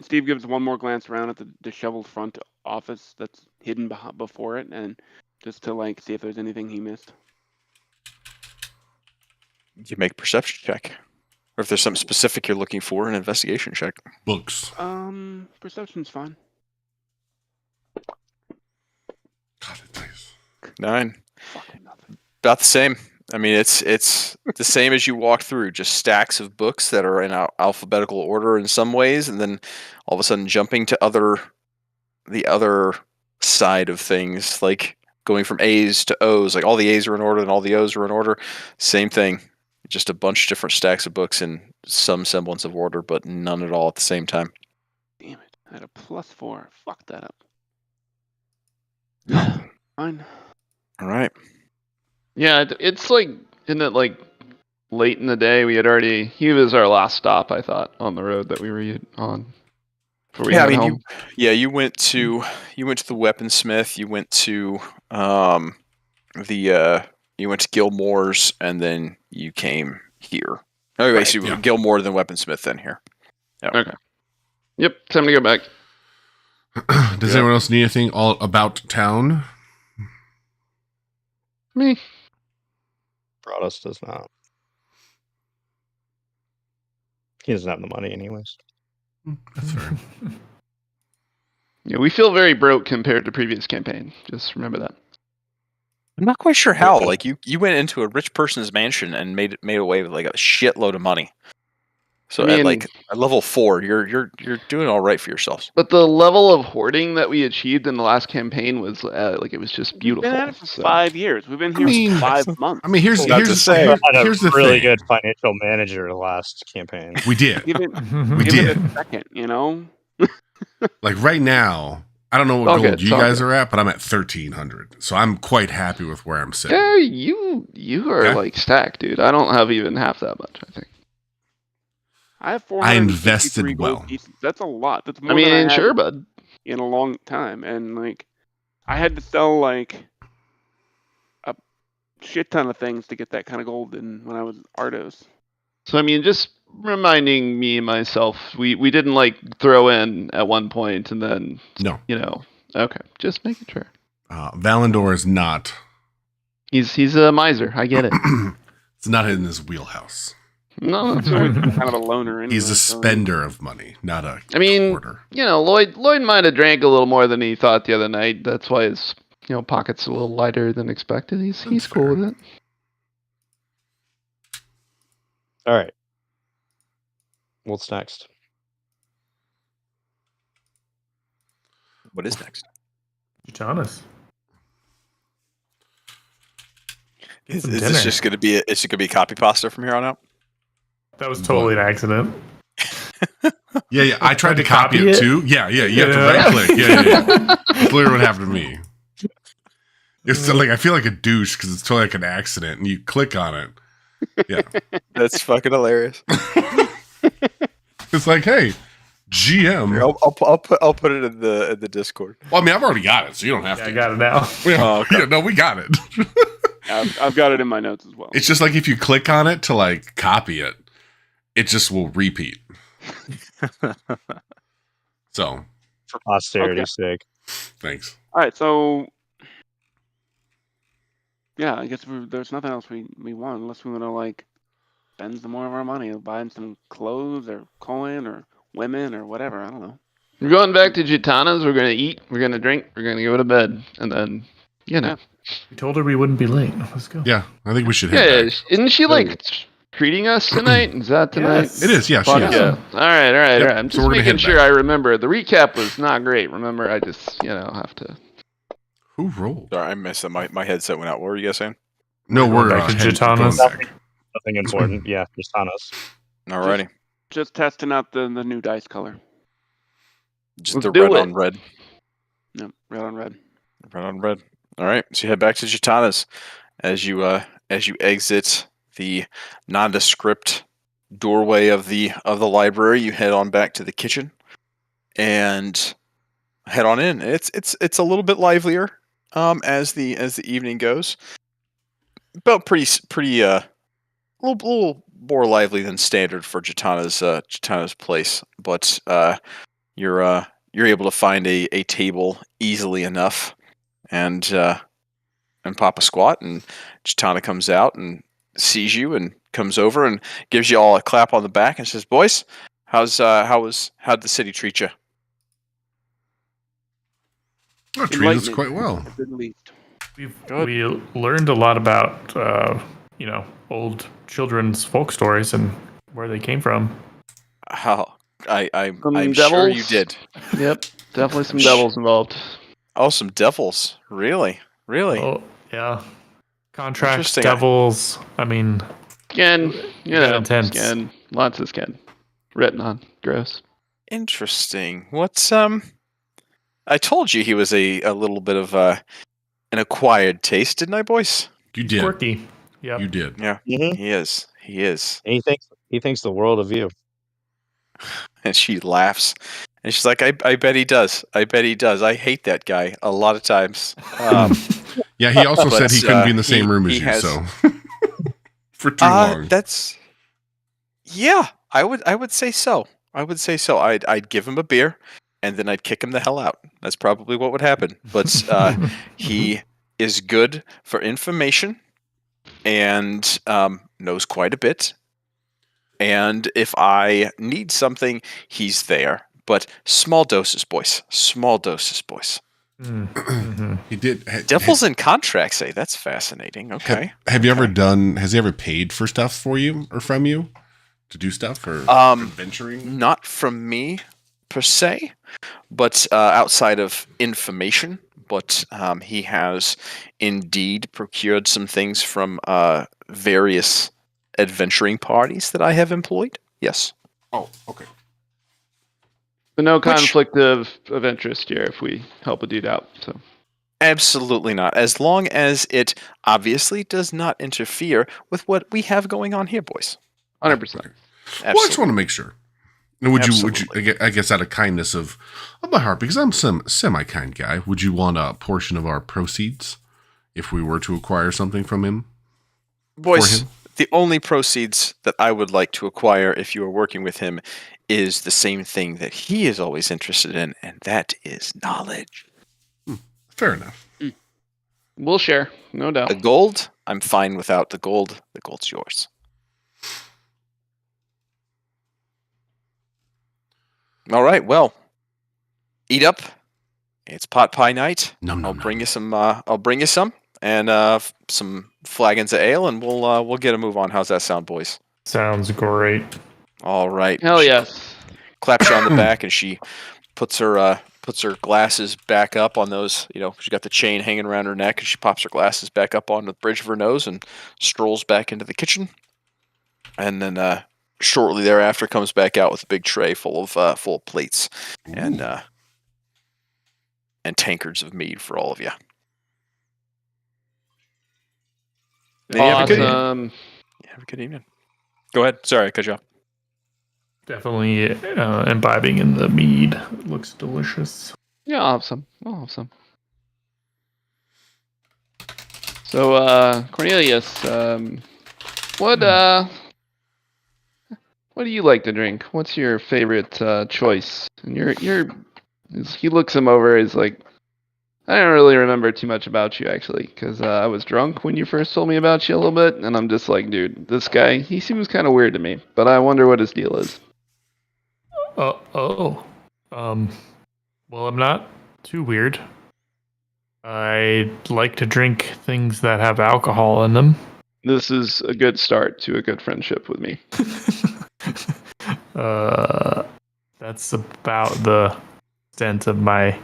Steve gives one more glance around at the disheveled front office that's hidden before it, and just to like see if there's anything he missed. You make a perception check. Or if there's something specific you're looking for, an investigation check. Books. Perception's fine. God, it's nice. 9. Fucking nothing. About the same. I mean, it's the same as you walk through, just stacks of books that are in alphabetical order in some ways, and then all of a sudden jumping to the other side of things, like going from A's to O's, like all the A's are in order and all the O's are in order. Same thing, just a bunch of different stacks of books in some semblance of order, but none at all at the same time. Damn it! I had a +4. Fuck that up. Fine. All right. Yeah, it's like, isn't it like late in the day? He was our last stop, I thought, on the road that we were on. before we Yeah, I head mean, home? you went to the weaponsmith. You went to you went to Gilmore's, and then you came here. Anyway, Right. so Yeah. Gilmore, then weaponsmith, then here. Okay. Yep. Time to go back. Does Yeah. anyone else need anything all about town? Me. Broadus does not. He doesn't have the money, anyways. That's fair. Yeah, we feel very broke compared to previous campaign. Just remember that. I'm not quite sure how. Like you went into a rich person's mansion and made away with like a shitload of money. So I mean- at level 4, you're doing all right for yourselves. But the level of hoarding that we achieved in the last campaign was like it was just beautiful. We've been at it for so- 5 years. We've been here mean- for 5 months. I mean, here's Not to say. here's the really thing. good financial manager last campaign. We did. Give it, We give did. it a second, you know? Like right now, I don't know what All gold good, you it's all guys good. are at, but I'm at 1,300. So I'm quite happy with where I'm sitting. Yeah, you are Okay. like stacked, dude. I don't have even half that much, I think. I have I 453 invested gold well. pieces. That's a lot. That's more I mean, than I had sure, bud. in a long time. And, like, I had to sell, like, a shit ton of things to get that kind of gold in when I was Ardos. So I mean, just reminding me myself, we didn't like throw in at one point and then No. Okay, just making sure. Valandor is not. He's a miser. I get it. It's not in his wheelhouse. No, that's So right. I'm kind of a loner anyway. He's a so- spender of money, not a I mean, hoarder. Lloyd might have drank a little more than he thought the other night. That's why his pockets a little lighter than expected. He's That's cool fair. with it. All right. What's next? What is next? Jonas. Is Some this dinner. just going to be copy pasta from here on out? That was totally an accident. Yeah. I tried to copy copy it it? too. Yeah. You have to Yeah. right click. Yeah. That's literally what happened to me. It's like I feel like a douche because it's totally like an accident, and you click on it. Yeah. That's fucking hilarious. It's like, hey, GM. I'll put it in the Discord. Well, I mean, I've already got it, so you don't have Yeah, to. I got it now. Yeah. Oh, okay. Yeah, no, we got it. I've got it in my notes as well. It's just like if you click on it to like copy it, it just will repeat. So, For posterity's sake. thanks. All right, so yeah, I guess there's nothing else we want unless we want to like spend some more of our money buying some clothes or coin or women or whatever. I don't know. We're going back to Gitana's. We're gonna eat. We're gonna drink. We're gonna go to bed, and then We told her we wouldn't be late. Let's go. Yeah, I think we should yeah. head back. Isn't she like treating us tonight? Is that tonight? Yes. It is, yeah, she Fuck is. yeah. All right. Yep, I'm so just we're gonna making head sure back. I remember. The recap was not great. Remember, I just have to. Who rolled? Sorry, I missed that. My headset went out. What were you guys saying? No, We're we're going back to going Gitanas. back. Nothing important. Yeah, just Thanos. Alrighty, Just testing out the new dice color. just Let's the do red it. on red. No, red on red. Red on red. All right, so you head back to Gitana's as you exit the nondescript doorway of the library. You head on back to the kitchen and head on in. It's a little bit livelier as the evening goes. About pretty a little more lively than standard for Gitana's place, but you're able to find a table easily enough and pop a squat, and Gitana comes out and sees you and comes over and gives you all a clap on the back and says, "Boys, how'd the city treat you?" Oh, treated us Enlightenment, quite well. at the least. We learned a lot about old children's folk stories and where they came from. How I'm Some sure you devils? did. Yep, definitely some devils involved. Oh, some devils, really? Oh yeah, contracts, Interesting. devils. I mean, Skin, got intense. skin, lots of skin, written on. Gross. Interesting. What's I told you he was a little bit of an acquired taste, didn't I, boys? You did. quirky. Yep. You did. Mm-hmm. He is. He is. And he thinks the world of you. And she laughs And she's like, I bet he does. I bet he does. I hate that guy a lot of times. Yeah, he also But, said he couldn't be in the same room as he you, has- so for too long. Yeah, I would say so. I would say so. I'd give him a beer, and then I'd kick him the hell out. That's probably what would happen. But he is good for information, and knows quite a bit. And if I need something, he's there. But small doses, boys. Small doses, boys. Mhm. He did. Devils in contracts, say that's fascinating. Okay. Have you ever done? Has he ever paid for stuff for you or from you to do stuff or adventuring? Not from me per se, but outside of information. But he has indeed procured some things from various adventuring parties that I have employed. Yes. Oh, okay. But no conflict of interest here if we help a dude out. So Absolutely not. As long as it obviously does not interfere with what we have going on here, boys. 100%. Absolutely. Well, I just want to make sure. And would you? Absolutely. I guess, out of kindness of my heart, because I'm some semi-kind guy, would you want a portion of our proceeds if we were to acquire something from him? Boys, him? the only proceeds that I would like to acquire if you are working with him is the same thing that he is always interested in, and that is knowledge. Fair enough. We'll share, no doubt. The gold, I'm fine without the gold. The gold's yours. All right, well, eat up. It's pot pie night. I'll bring you some. I'll bring you some, and some flagons of ale, and we'll get a move on. How's that sound, boys? Sounds great. All right. Hell She yes. claps you on the back, and she puts her glasses back up on those. She's got the chain hanging around her neck, and she pops her glasses back up on the bridge of her nose and strolls back into the kitchen. And then shortly thereafter comes back out with a big tray full of plates and tankards of mead for all of you. And you have a good evening. Awesome. Have a good evening. Go ahead. Sorry, I cut you off. Definitely imbibing in the mead. It looks delicious. Yeah, awesome. So, Cornelius, what do you like to drink? What's your favorite choice? And he looks him over. He's like, I don't really remember too much about you actually, because I was drunk when you first told me about you a little bit, and I'm just like, dude, this guy, he seems kind of weird to me, but I wonder what his deal is. Well, I'm not too weird. I like to drink things that have alcohol in them. This is a good start to a good friendship with me. That's about the extent of my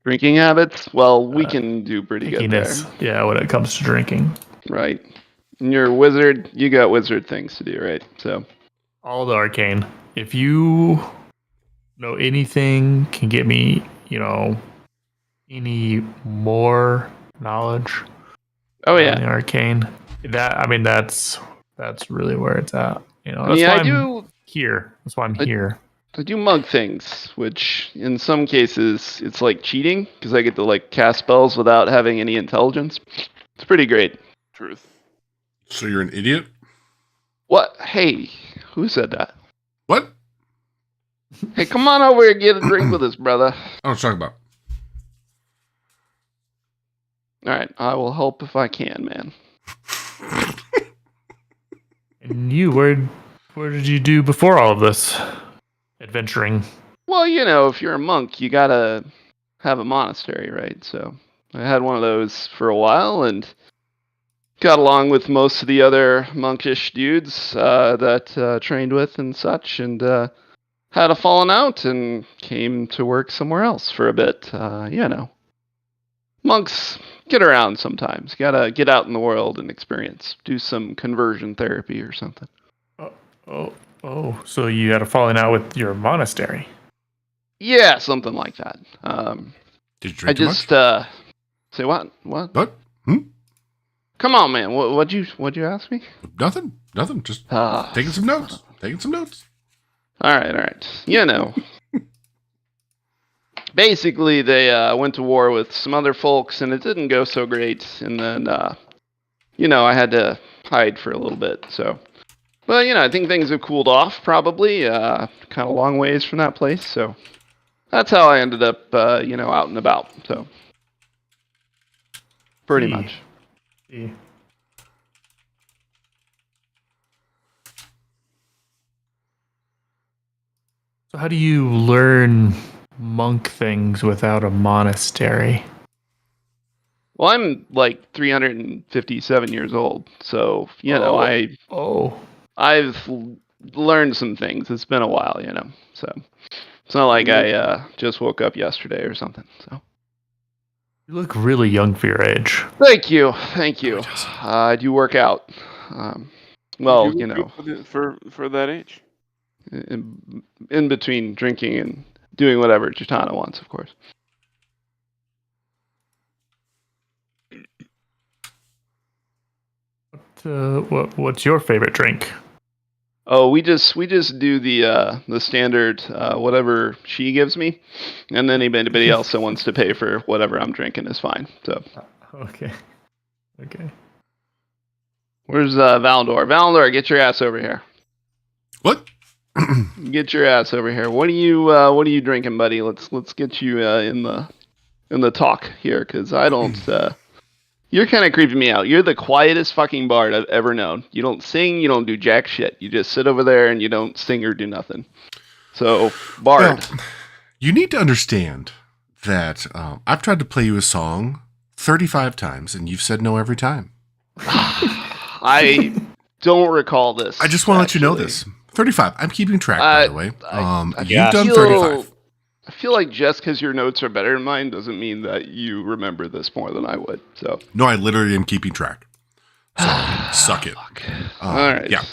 Drinking habits? Well, we can do pretty good there. pickiness. Yeah, when it comes to drinking. Right. And you're a wizard, you got wizard things to do, right? So All the arcane. If you know anything, can get me, any more knowledge. oh on yeah. the arcane. That's really where it's at. That's Yeah, why I do here. That's why I'm here. I do mug things, which in some cases it's like cheating because I get to like cast spells without having any intelligence. It's pretty great. Truth. So you're an idiot? What? Hey, who said that? What? Hey, come on over and get a drink with us, brother. I don't talk about. All right, I will help if I can, man. And you, where did you do before all of this? Adventuring. Well, if you're a monk, you gotta have a monastery, right? So I had one of those for a while and got along with most of the other monkish dudes that trained with and such, and had a falling out and came to work somewhere else for a bit. Monks get around sometimes. Gotta get out in the world and experience. Do some conversion therapy or something. So you had a falling out with your monastery. Yeah, something like that. Did you I drink too just much? say what? What? What? Come on, man. What'd you ask me? Nothing. Just Ah. taking some notes. All right. basically they went to war with some other folks, and it didn't go so great. And then, I had to hide for a little bit. So, but I think things have cooled off. Probably, kind of long ways from that place. So that's how I ended up, out and about. So, pretty See. much. See. So how do you learn monk things without a monastery? Well, I'm like 357 years old, so I've learned some things. It's been a while, so it's not like I just woke up yesterday or something. So You look really young for your age. thank you. I do work out. Well, You look good for that age. in between drinking and doing whatever Chitana wants, of course. What's your favorite drink? Oh, we just do the standard whatever she gives me, and then anybody else that wants to pay for whatever I'm drinking is fine. So Okay. where's Valandor? Valandor, get your ass over here. What? Get your ass over here. What are you drinking, buddy? Let's get you in the talk here, because I don't. You're kind of creeping me out. You're the quietest fucking bard I've ever known. You don't sing, you don't do jack shit. You just sit over there and you don't sing or do nothing. So, bard. Well, you need to understand that I've tried to play you a song 35 times, and you've said no every time. I don't recall this. I just want to let you know this. 35. I'm keeping track, by the way. You've done 35. I feel like just because your notes are better than mine doesn't mean that you remember this more than I would. So No, I literally am keeping track. So suck it. All right. Yeah.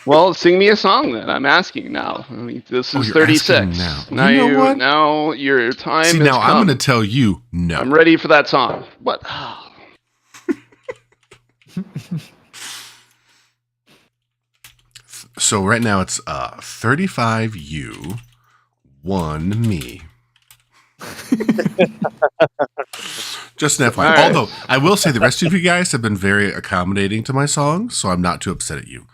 Well, sing me a song then. I'm asking now. I mean, this is you're 36. asking now. Now You know what? Now your time See, has now come. I'm going to tell you no. I'm ready for that song. What? So right now it's 35 you, 1 me. Just an FYI. All right. Although I will say the rest of you guys have been very accommodating to my songs, so I'm not too upset at you.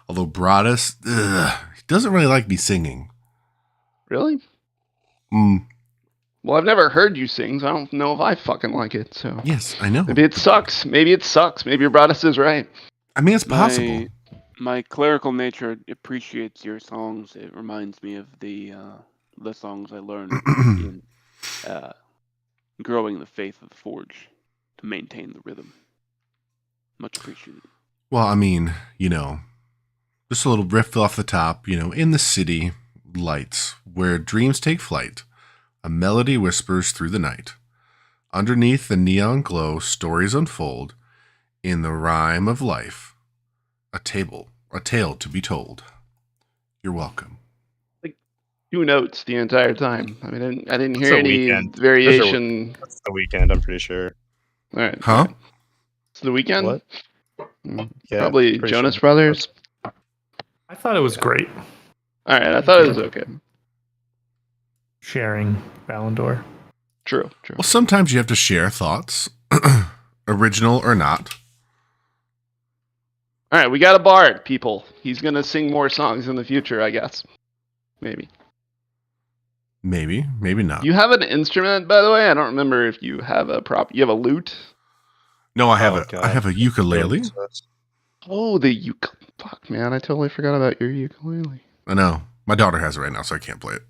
Although Broadus, he doesn't really like me singing. Really? Mm, Well, I've never heard you sing, so I don't know if I fucking like it. So yes, I know. maybe it sucks. Maybe your Broadus is right. I mean, it's possible. My clerical nature appreciates your songs. It reminds me of the songs I learned in growing the faith of the Forge to maintain the rhythm. Much appreciated. Well, I mean, just a little riff off the top, in the city, lights, where dreams take flight, a melody whispers through the night. Underneath the neon glow, stories unfold, in the rhyme of life, a tale to be told. You're welcome. 2 notes the entire time. I mean, I didn't It's hear a any weekend. variation. That's the weekend, I'm pretty sure. All right. Huh? It's the weekend? What? Mm, Yeah, Probably pretty Jonas sure. Brothers. I thought it was great All right, I thought it was okay. sharing Valandor. True. Well, sometimes you have to share thoughts, original or not. All right, we got a bard, people. He's going to sing more songs in the future, I guess. Maybe. Maybe not. You have an instrument, by the way? I don't remember if you have you have a lute? No, I have Oh, I have a ukulele. Oh, the ukulele. Fuck, man, I totally forgot about your ukulele. I know. My daughter has it right now, so I can't play it.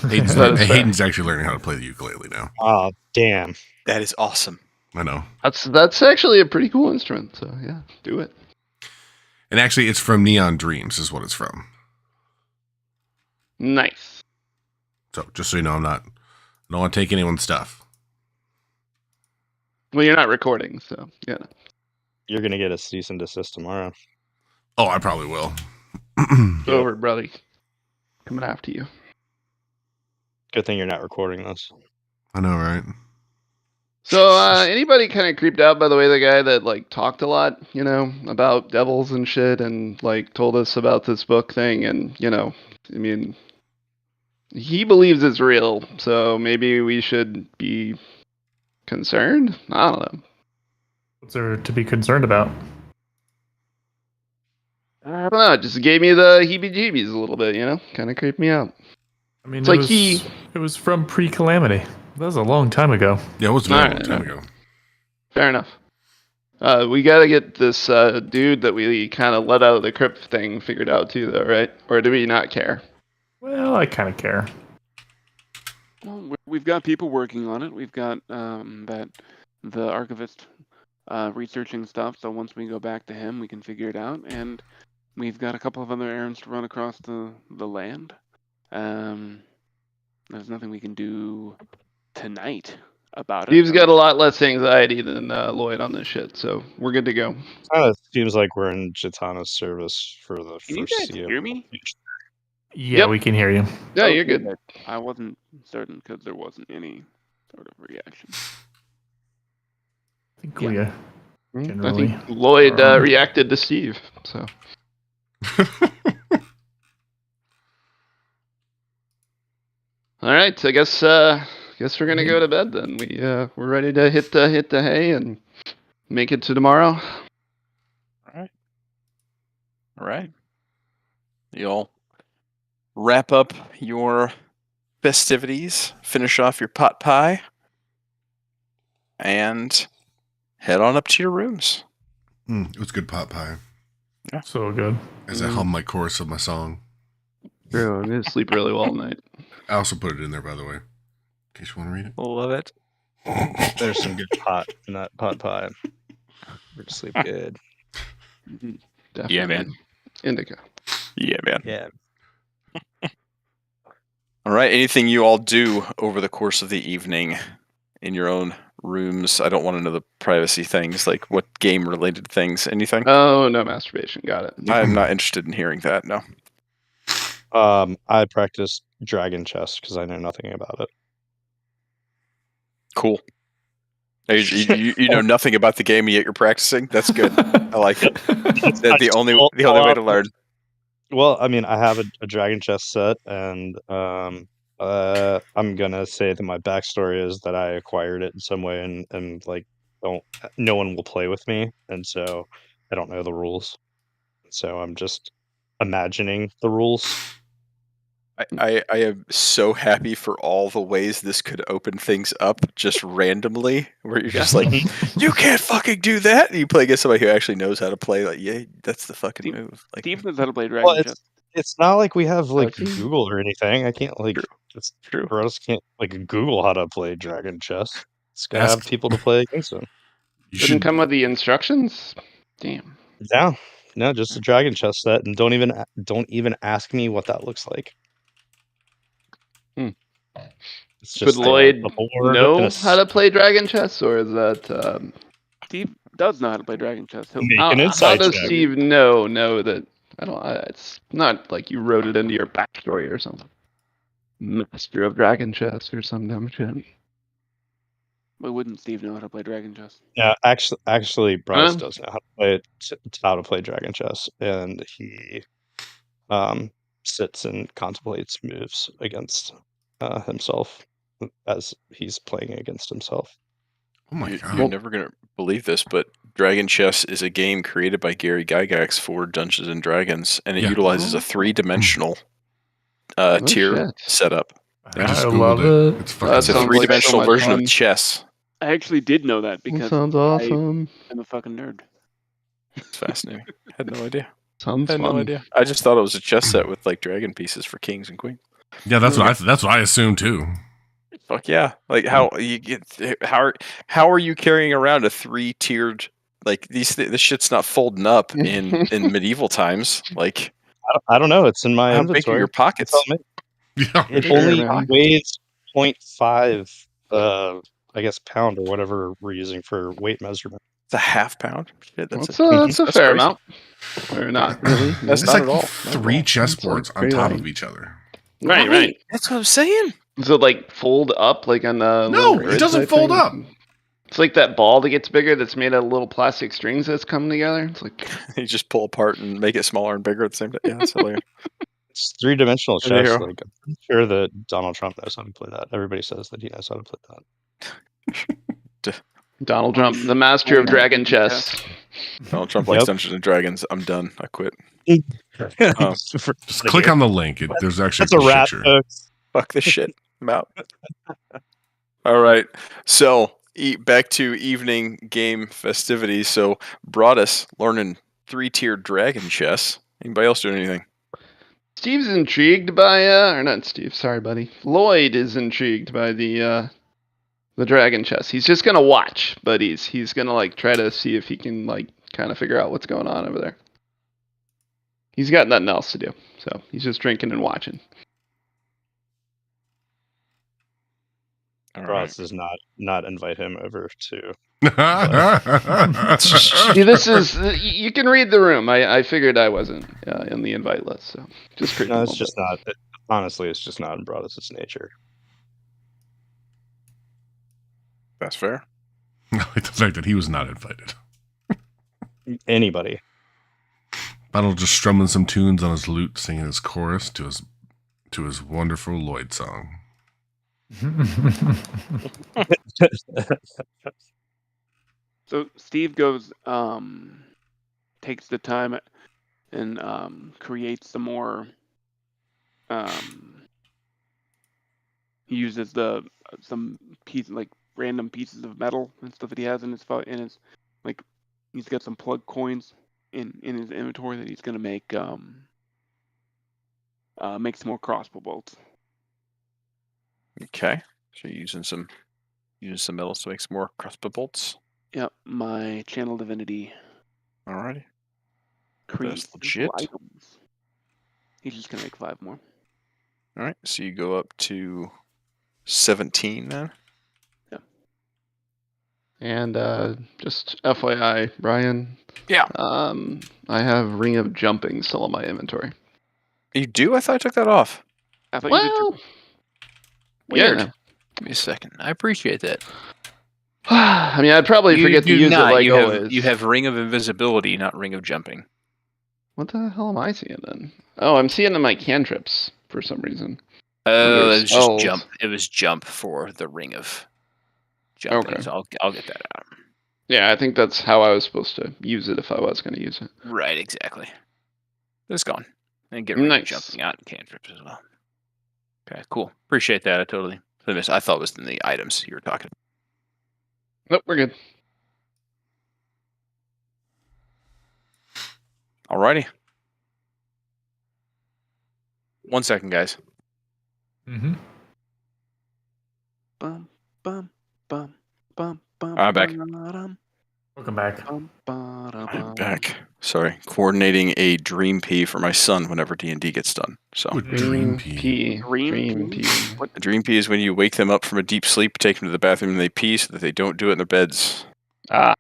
That is fair. Hayden's actually learning how to play the ukulele now. Oh, damn. That is awesome. I know. That's actually a pretty cool instrument, so yeah, do it. And actually, it's from Neon Dreams is what it's from. Nice. So just so you know, I don't want to take anyone's stuff. Well, you're not recording, so yeah. You're going to get a cease and desist tomorrow. Oh, I probably will. It's over, brother. Coming after you. Good thing you're not recording this. I know, right? So, anybody kind of creeped out by the way the guy that talked a lot, about devils and shit, and told us about this book thing, and I mean, He believes it's real, so maybe we should be concerned? I don't know. What's there to be concerned about? I don't know. It just gave me the heebie-jeebies a little bit, you know? Kind of creeped me out. I mean, It's like it was from pre-calamity. That was a long time ago. Yeah, it was a very long Alright, time ago. Fair enough. We gotta get this dude that we kind of let out of the crypt thing figured out too, though, right? Or do we not care? Well, I kind of care. Well, we've got people working on it. We've got the archivist researching stuff. So once we go back to him, we can figure it out. And we've got a couple of other errands to run across the land. There's nothing we can do tonight about it. Steve's got a lot less anxiety than Lloyd on this shit, so we're good to go. Kind of seems like we're in Jitana's service for the Can you guys foreseeable hear me? future. Yeah, Yep. we can hear you. Yeah, Oh, you're good. I wasn't certain because there wasn't any sort of reaction. I think Yeah. we I generally. think Lloyd are. reacted to Steve, so. All right, so I guess we're gonna go to bed then. We're ready to hit the hay and make it to tomorrow. All right. You'll wrap up your festivities, finish off your pot pie, and head on up to your rooms. It was good pot pie. So good. As I hum my chorus of my song. True, I'm gonna sleep really well tonight. I also put it in there, by the way, in case you want to read it. Love it. There's some good pot in that pot pie. We're to sleep good. Definitely. Yeah, man. Indica. Yeah, man. Yeah. All right. Anything you all do over the course of the evening in your own rooms? I don't want to know the privacy things, like what game-related things. Anything? Oh, no masturbation. Got it. I'm not interested in hearing that. No. I practice dragon chess because I know nothing about it. Cool. You know nothing about the game, yet you're practicing. That's good. I like it. That's the only way to learn. Well, I mean, I have a dragon chess set, and I'm gonna say that my backstory is that I acquired it in some way, and like, no one will play with me, and so I don't know the rules. So I'm just imagining the rules. I am so happy for all the ways this could open things up just randomly, where you're just like, you can't fucking do that. And you play against somebody who actually knows how to play. Like, yeah, that's the fucking Steve- move. Like, Steve knows how to play Dragon Well, Chess. it's not like we have like Okay. Google or anything. I can't like True. it's true. Bros can't like Google how to play dragon chess. It's gotta Ask- have people to play against them. You Didn't should come with the instructions? Damn. No, just a dragon chess set, and don't even ask me what that looks like. Hmm. It's Would just like Lloyd a board know and a how to play dragon chess, or is that Steve does know how to play Dragon Chess. He'll Make how, an how insight does check. Steve know that? I don't. It's not like you wrote it into your backstory or something. Master of Dragon Chess or some dumb shit. Why wouldn't Steve know how to play Dragon Chess? Yeah, actually, Bryce Huh? does know how to play dragon chess, and he sits and contemplates moves against himself as he's playing against himself. Oh my You're god. never going to believe this, but Dragon Chess is a game created by Gary Gygax for Dungeons and Dragons, and it Yeah. utilizes a Oh. three-dimensional Oh, tier shit. setup. I just I Googled love it. it. It's That fucking It's a sounds like so three-dimensional much version fun. of chess. I actually did know that That because sounds awesome. I'm a fucking nerd. It's fascinating. Had no idea. Sounds Had fun. no idea. I just thought it was a chess set with like dragon pieces for kings and queens. Yeah, that's what I assumed too. Fuck yeah! Like how you get how are you carrying around a three-tiered like this shit's not folding up in medieval times. Like I don't know. It's in my how big are inventory. your pockets? Tell me. Yeah. It Sure, only man. weighs 0.5, I guess, pound or whatever we're using for weight measurement. It's a half pound. Shit, that's That's it. a That's fair crazy. amount. Or not really. That's It's not like at all. Not at three all. chessboards on pretty top light. of each other. Right, right. That's what I'm saying. So like fold up like on the No, little it grid doesn't type fold thing? up. It's like that ball that gets bigger that's made out of little plastic strings that's come together. It's like You just pull apart and make it smaller and bigger at the same time. Yeah, that's hilarious. It's three-dimensional There you chess. go. Like, I'm pretty sure that Donald Trump knows how to play that. Everybody says that he knows how to play that. Donald Trump, the master of dragon chess. Donald Trump likes Yep. Dungeons and Dragons. I'm done. I quit. Just click on the link. There's actually That's a rat, picture. folks. Fuck this shit. I'm out. All right. So back to evening game festivities. So Broadus learning 3-tiered dragon chess. Anybody else doing anything? Steve's intrigued by or not Steve, sorry buddy. Lloyd is intrigued by the dragon chess. He's just gonna watch, but he's gonna like try to see if he can like kind of figure out what's going on over there. He's got nothing else to do, so he's just drinking and watching. All right. Ross does not invite him over to. See, this is you can read the room. I figured I wasn't in the invite list, so just create. No, it's just not. Honestly, it's just not in Broadus' nature. That's fair. I like the fact that he was not invited. Anybody. Battle just strumming some tunes on his lute, singing his chorus to his wonderful Lloyd song. So Steve goes, takes the time and creates some more. He uses some random pieces of metal and stuff that he has in his like he's got some plug coins in his inventory that he's gonna make some more crossbow bolts. Okay. So you're using some metals to make some more crossbow bolts. Yep, my channel divinity Alrighty. creates That's legit. items. He's just gonna make 5 more. All right. So you go up to 17 then. And just FYI, Brian. Yeah. I have Ring of Jumping still in my inventory. You do? I thought I took that off. I thought you did Well, too. Weird. yeah. Give me a second. I appreciate that. I mean, I'd probably forget to use it like always. You have Ring of Invisibility, not Ring of Jumping. What the hell am I seeing then? Oh, I'm seeing in my cantrips for some reason. Oh, Under it was just spells. jump. It was jump for the Ring of Jumping. Okay. So I'll get that out. Yeah, I think that's how I was supposed to use it if I was going to use it. Right, exactly. It's gone. And get Ring of Nice. Jumping out and cantrips as well. Okay, cool. Appreciate that. I totally missed. I thought it was in the items you were talking about. Nope, we're good. Alrighty. 1 second, guys. Mm-hmm. Bum bum bum bum bum. I'm back. ba-dum, Welcome back. bum, ba-da, I'm bum. back. Sorry, coordinating a dream pee for my son whenever D&D gets done. So Ooh, Dream pea. Dream pea? What? a dream pee is when you wake them up from a deep sleep, take them to the bathroom, and they pee so that they don't do it in their beds. I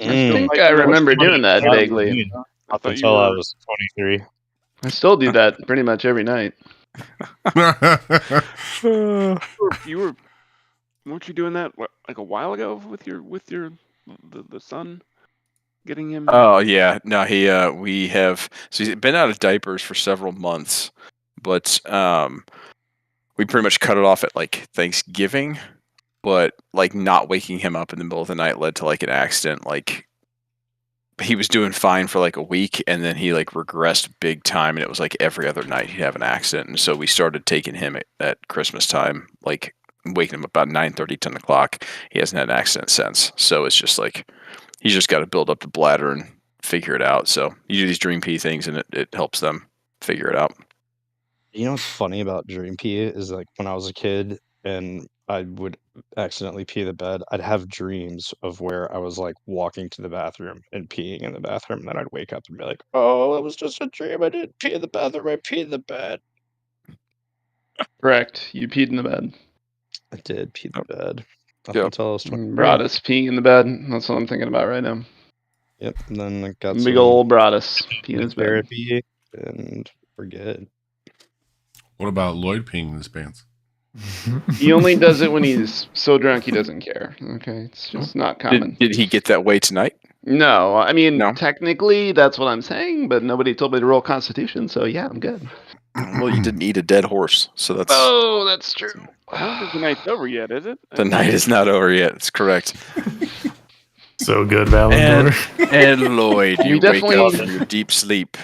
Mm. think I remember doing that Yeah. vaguely. Up thought you until I were- was 23. I still do that pretty much every night. Weren't you doing that like a while ago with the son, getting him? Oh yeah, no, we have. So he's been out of diapers for several months, but we pretty much cut it off at like Thanksgiving. But like not waking him up in the middle of the night led to like an accident. Like he was doing fine for like a week, and then he like regressed big time, and it was like every other night he'd have an accident. And so we started taking him at Christmas time, like waking him up about 9:30, 10 o'clock. He hasn't had an accident since. So it's just like he's just got to build up the bladder and figure it out. So you do these dream pee things, and it helps them figure it out. You know what's funny about dream pee is like when I was a kid and I would accidentally pee the bed, I'd have dreams of where I was like walking to the bathroom and peeing in the bathroom, and then I'd wake up and be like, "Oh, it was just a dream. I didn't pee in the bathroom. I peed in the bed." Correct. You peed in the bed. I did pee in the bed up Yep. until I was 23. Broadus peeing in the bed. That's what I'm thinking about right now. Yep, and then I got Big some old Broadus peeing in his bed. therapy, and we're good. What about Lloyd peeing in his pants? He only does it when he's so drunk he doesn't care. Okay, it's just not common. Did he get that way tonight? No, I mean No? technically that's what I'm saying, but nobody told me to roll Constitution, so yeah, I'm good. Well, you didn't eat a dead horse, so that's Oh, that's true. I don't think the night's over yet, is it? the night is not over yet. It's correct. So good, Valandor. And Lloyd, We you wake definitely- up from your deep sleep,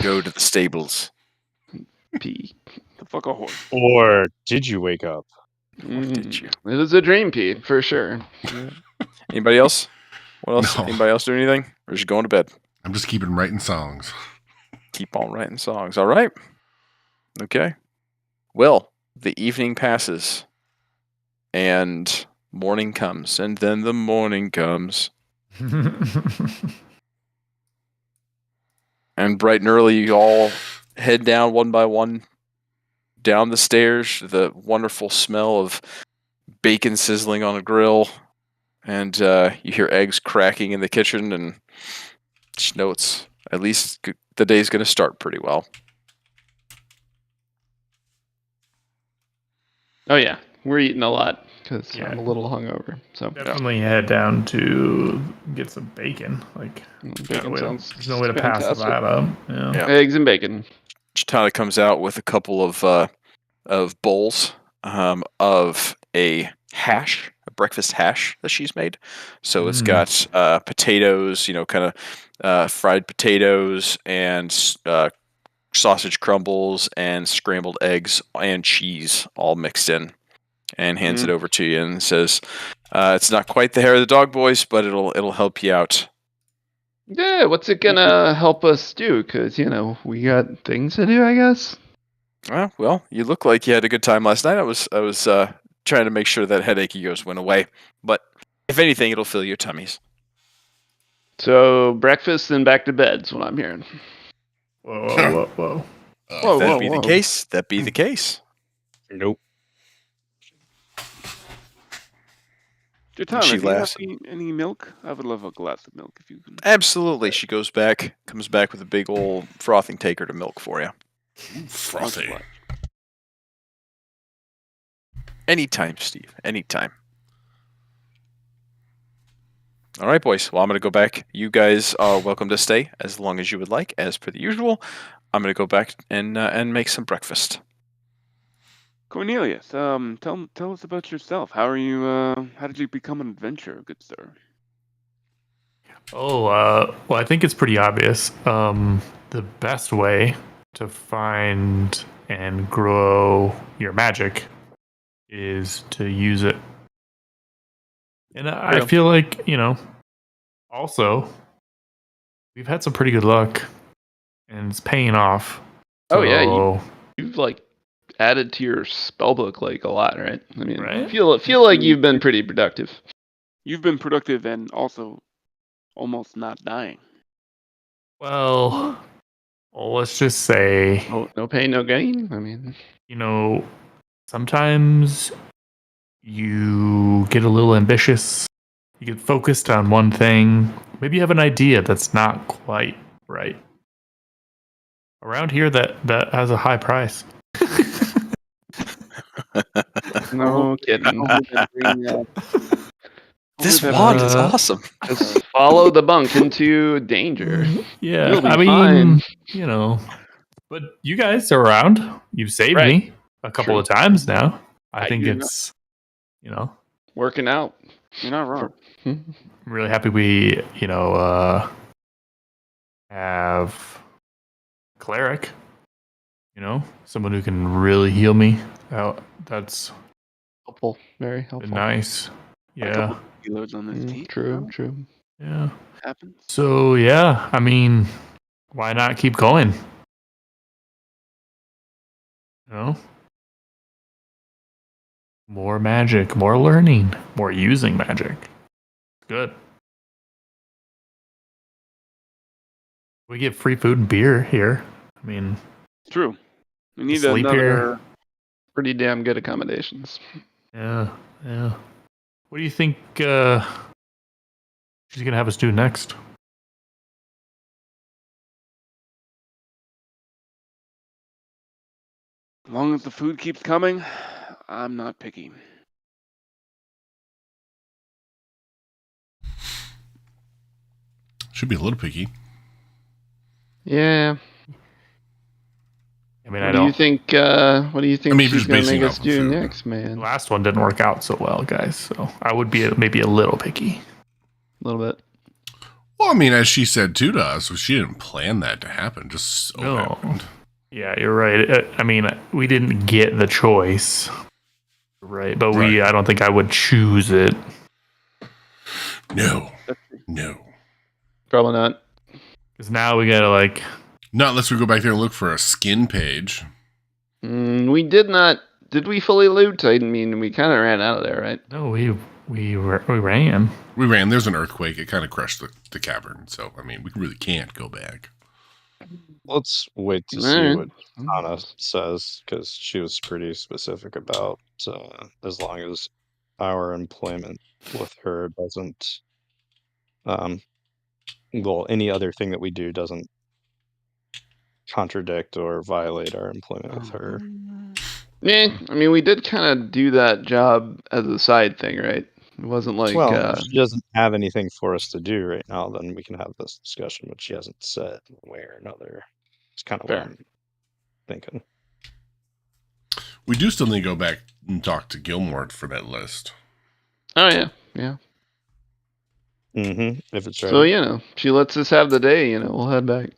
go to the stables. Pee. The fuck a horse. Or did you wake up? did you? It is a dream pee for sure. Anybody else? What else? No. Anybody else do anything? Or just going to bed? I'm just keeping writing songs. Keep on writing songs. All right. Okay. Well, the evening passes, and morning comes, and then the morning comes, and bright and early, you all head down one by one down the stairs. The wonderful smell of bacon sizzling on a grill, and you hear eggs cracking in the kitchen, and just know it's at least the day's going to start pretty well. Oh yeah, we're eating a lot because Yeah. I'm a little hungover. So Definitely head down to get some bacon. Like, bacon there's no way to pass fantastic. that up. Yeah. Yeah. Eggs and bacon. Chitana comes out with a couple of bowls of a hash, a breakfast hash that she's made. So it's got potatoes, kind of fried potatoes and sausage crumbles and scrambled eggs and cheese all mixed in, and hands it over to you and says, "It's not quite the hair of the dog, boys, but it'll help you out." Yeah, what's it gonna help us do? Because we got things to do, I guess. Well, you look like you had a good time last night. I was trying to make sure that headache of yours went away, but if anything, it'll fill your tummies. So breakfast and back to bed's what I'm hearing. Whoa. Whoa, If that be whoa. the case, that be the case. Nope. Jatana, She do you have laughs. any milk? I would love a glass of milk if you can. Absolutely. She comes back with a big old frothing taker to milk for you. Frothy. Anytime, Steve. Anytime. All right, boys. Well, I'm going to go back. You guys are welcome to stay as long as you would like, as per the usual. I'm going to go back and make some breakfast. Cornelius, tell us about yourself. How are you? How did you become an adventurer, good sir? Oh, well, I think it's pretty obvious. The best way to find and grow your magic is to use it. And I Yeah. feel like, also, we've had some pretty good luck, and it's paying off. Oh, yeah, So, You've added to your spell book a lot, right? I mean, Right? feel like you've been pretty productive. You've been productive and also almost not dying. well, let's just say, No pain, no gain. I mean, sometimes you get a little ambitious. You get focused on one thing. Maybe you have an idea that's not quite right. Around here, that has a high price. no kidding. This Only that- wand is awesome. Just follow the bunk into danger. Yeah, You'll be I fine. mean, but you guys are around. You've saved Right. me a couple of times now. I think do know. it's, Working out. You're not wrong. I'm really happy we, have cleric. Someone who can really heal me. That's Helpful. Very helpful. been nice. A Yeah, couple of healers on this team. True, true. yeah. Happens. So yeah, I mean, why not keep going? More magic, more learning, more using magic. Good. We get free food and beer here. I mean, It's true. We need Sleep another. here. Pretty damn good accommodations. yeah. What do you think she's gonna have us do next? As long as the food keeps coming, I'm not picky. Should be a little picky. Yeah. I mean, What I do you don't. think? What do you think I mean, if she's you're gonna just make basing it us off of do food. next, The man? last one didn't work out so well, guys. So I would be maybe a little picky. A little bit. Well, I mean, as she said too to us, she didn't plan that to happen. Just so No. happened. Yeah, you're right. I mean, we didn't get the choice, right? But Right. I don't think I would choose it. No. No. Probably not. Because now we gotta like. Not unless we go back there and look for a skin page. We did not. Did we fully loot? I mean, we kind of ran out of there, right? No, we ran. We ran. There's an earthquake. It kind of crushed the cavern. So, I mean, we really can't go back. Let's wait to see what Anna says, because she was pretty specific about as long as our employment with her doesn't, well, any other thing that we do doesn't contradict or violate our employment with her. Yeah, I mean, we did kind of do that job as a side thing, right? It wasn't like, Well, if she doesn't have anything for us to do right now, then we can have this discussion, but she hasn't said one way or another. It's kind of what Fair. I'm thinking. We do still need to go back and talk to Gilmore for that list. oh yeah, yeah. Mm-hmm. If it's right. So you know, she lets us have the day. You know, we'll head back.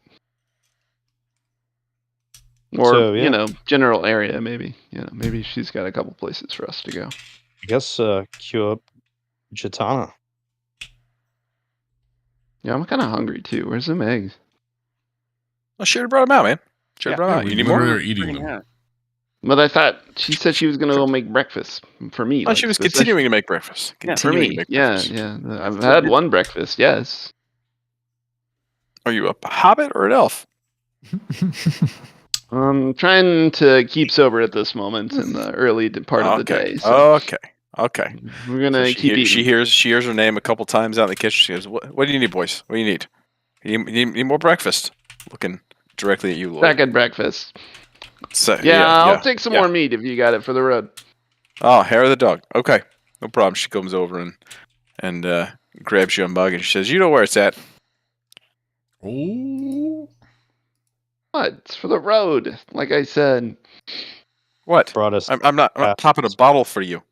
Or So, yeah. you know, general area maybe. You know, maybe she's got a couple places for us to go. I guess queue up Jitana. Yeah, I'm kind of hungry too. Where's some eggs? I should have brought them out, man. Should have Yeah. brought them out. we You need literally more? are eating Friggin' them. yeah. But I thought she said she was gonna go make breakfast for me. Oh, like, she was special- continuing to make breakfast. Yeah, for Continuing me. to make Yeah, breakfast. yeah. I've had one breakfast. Yes. Are you a hobbit or an elf? I'm trying to keep sober at this moment in the early part of the day. So Okay. we're gonna So keep eating. she hears her name a couple times out in the kitchen. She goes, "What do you need, boys? What do you need? You need more breakfast?" Looking directly at you, Lloyd. Second breakfast. So, Yeah, I'll take some more meat if you got it for the road. Oh, hair of the dog. Okay, no problem. She comes over and grabs you a mug and she says, "You know where it's at." Oh. What? It's for the road, like I said. What? Brought us. I'm not popping a bottle for you.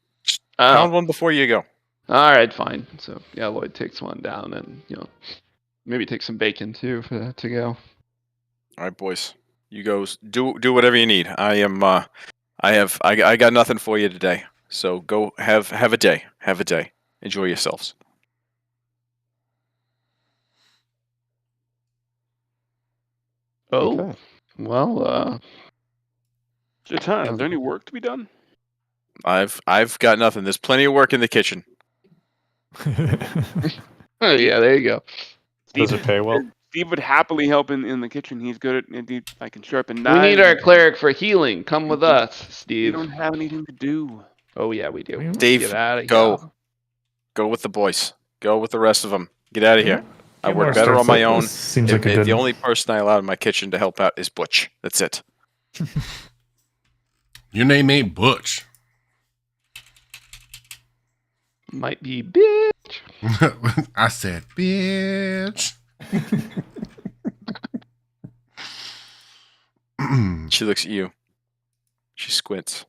Pound Oh, one before you go. all right, fine. So yeah, Lloyd takes one down, and you know, maybe take some bacon too for that to go. All right, boys. You guys do whatever you need. I got nothing for you today. So go have a day. Have a day. Enjoy yourselves. Oh, Okay. well, Jatan, is there any work to be done? I've got nothing. There's plenty of work in the kitchen. oh yeah, there you go. Does it pay well? Steve would happily help in the kitchen. He's good at I can sharpen We knives. need our cleric for healing. Come with us, We Steve. don't have anything to do. Oh yeah, we do. Dave, Get out of go. here. Go with the boys. Go with the rest of them. Get out of here. I Gilmore work better starts on my like own. this. Seems like a good. The only person I allow in my kitchen to help out is Butch. That's it. Your name ain't Butch. Might be bitch. I said, bitch. She looks at you. She squints.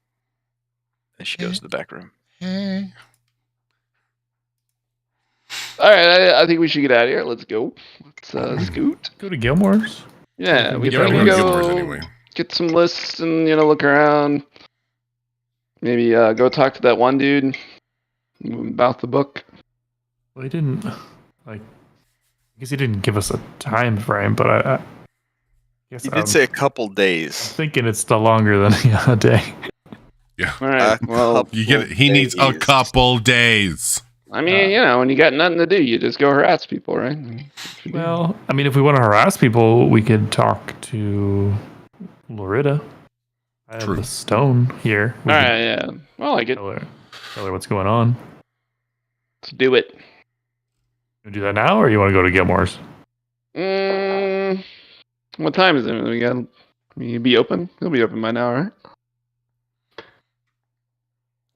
And she goes to the back room. Hey. All right, I think we should get out of here. Let's go. Let's scoot. Go to Gilmore's. Yeah, we Yeah, Yeah, can we're we going to go Gilmore's anyway. get some lists and look around. Maybe go talk to that one dude about the book. Well, he didn't like. I guess he didn't give us a time frame, but I guess He I'm did say a couple days. thinking it's still longer than a day. All right. Well, You get it. He needs a couple days. I mean, when you got nothing to do, you just go harass people, right? Well, I mean, if we want to harass people, we could talk to Loretta. I have True. the stone here. We all could right, yeah. Well, I get. tell her what's going on. Let's do it. You do that now, or you want to go to Gilmore's? What time is it? We got. You be open? He'll be open by now, right?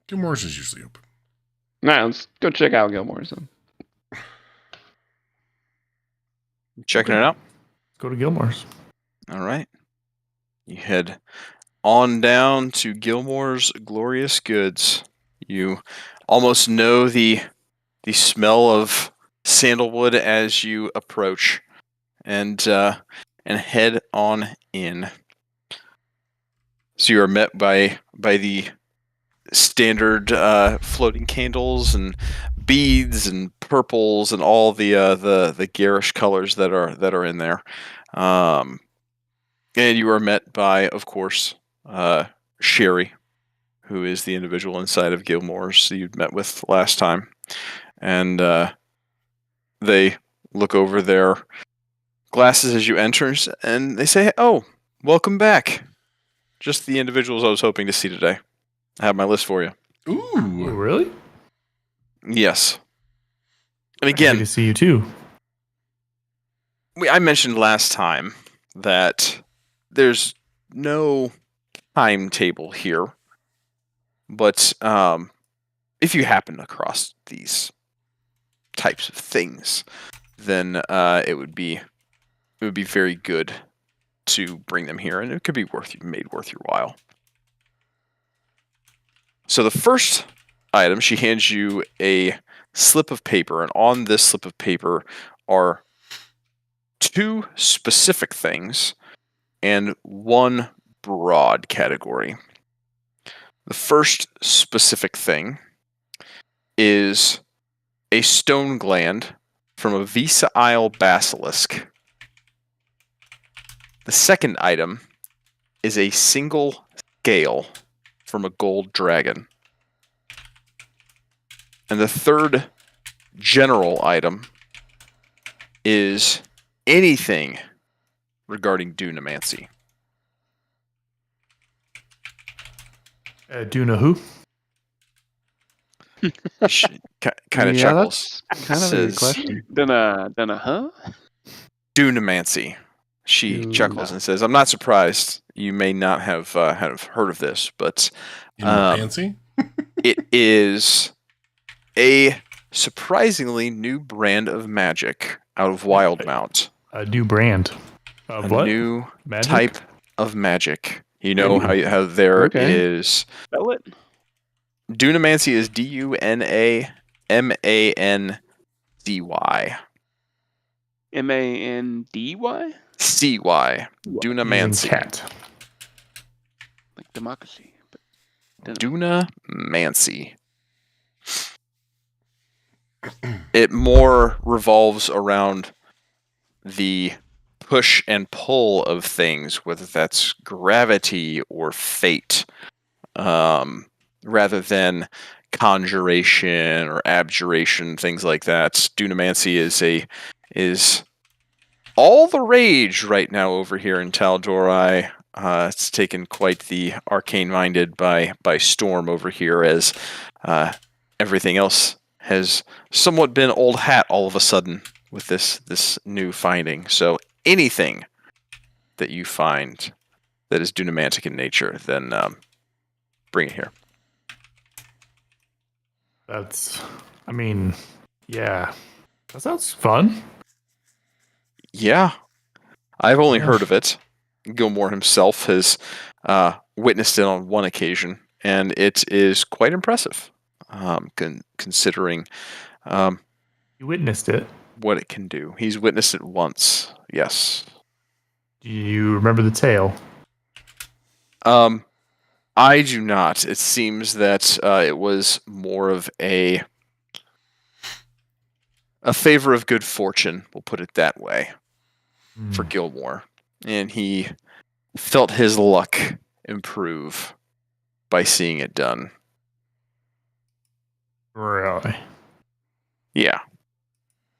Gilmore's is usually open. All right, let's go check out Gilmore's then. Checking it out. Let's go to Gilmore's. All right. You head on down to Gilmore's Glorious Goods. You almost know the smell of sandalwood as you approach, and head on in. So you are met by the standard floating candles and beads and purples and all the garish colors that are in there. And you are met by, of course, Sherry, who is the individual inside of Gilmore's that you'd met with last time. And they look over their glasses as you enter, and they say, "Oh, welcome back. Just the individuals I was hoping to see today. I have my list for you." Oh, Ooh. really? Yes. And Happy again, to see you too. I mentioned last time that there's no timetable here, but if you happen across these types of things, then it would be very good to bring them here, and it could be made worth your while. So the first item, she hands you a slip of paper, and on this slip of paper are 2 specific things and 1 broad category. The first specific thing is a stone gland from a Visa Isle basilisk. The second item is a single scale from a gold dragon. And the third general item is anything regarding Dunamancy. Duna who? She kind of Yeah, chuckles. that's kind of a good Says- question. Then huh? Dunamancy. She chuckles and says, "I'm not surprised. You may not have heard of this, but Fancy? it is a surprisingly new brand of magic out of Wildmount. A new brand of A what? new Magic? type of magic. You know how there is Spell it. Dunamancy is Dunamancy. Mandy. CY. Using Dunamancy. cat. Like democracy. But Dunamancy. It more revolves around the push and pull of things, whether that's gravity or fate, rather than conjuration or abjuration, things like that. Dunamancy is all the rage right now over here in Tal'Dorei. It's taken quite the arcane-minded by storm over here, as everything else has somewhat been old hat all of a sudden with this new finding. So anything that you find that is Dunamantic in nature, then bring it here. Yeah. That sounds fun. Yeah. I've only heard of it. Gilmore himself has witnessed it on one occasion, and it is quite impressive, considering You witnessed it. what it can do. He's witnessed it once, yes. Do you remember the tale? I do not. It seems that it was more of a favor of good fortune, we'll put it that way, for Gilmore. And he felt his luck improve by seeing it done. Really? Yeah.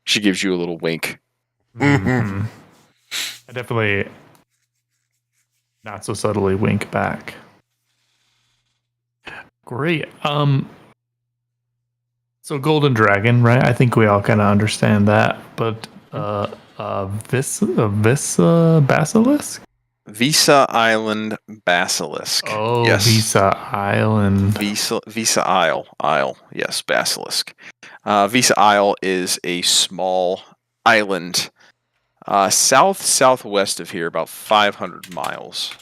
She gives you a little wink. Mhm. I definitely not so subtly wink back. Great. So Golden Dragon, right? I think we all kind of understand that, but Visa Basilisk? Visa Island Basilisk. Oh, yes. Visa Island. Visa Isle. Yes, Basilisk. Visa Isle is a small island southwest of here, about 500 miles.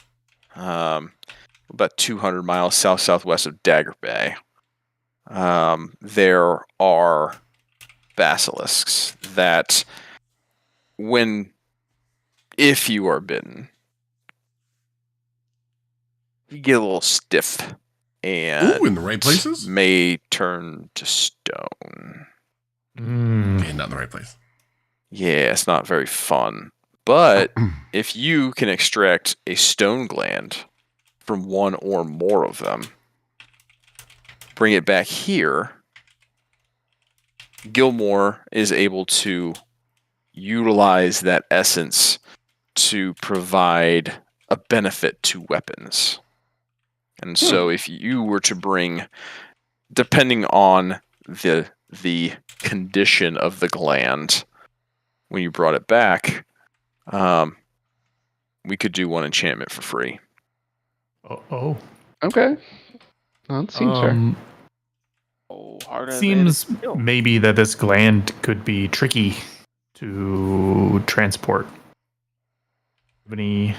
about 200 miles south-southwest of Dagger Bay. There are basilisks that, if you are bitten, you get a little stiff and Ooh, in the right places? may turn to stone. Okay, not in the right place. Yeah, it's not very fun. But if you can extract a stone gland from one or more of them, bring it back here, Gilmore is able to utilize that essence to provide a benefit to weapons. And so if you were to bring, depending on the condition of the gland when you brought it back, we could do one enchantment for free. Oh. Okay. Well, that seems fair. Harder Seems than it maybe that this gland could be tricky to transport. Have any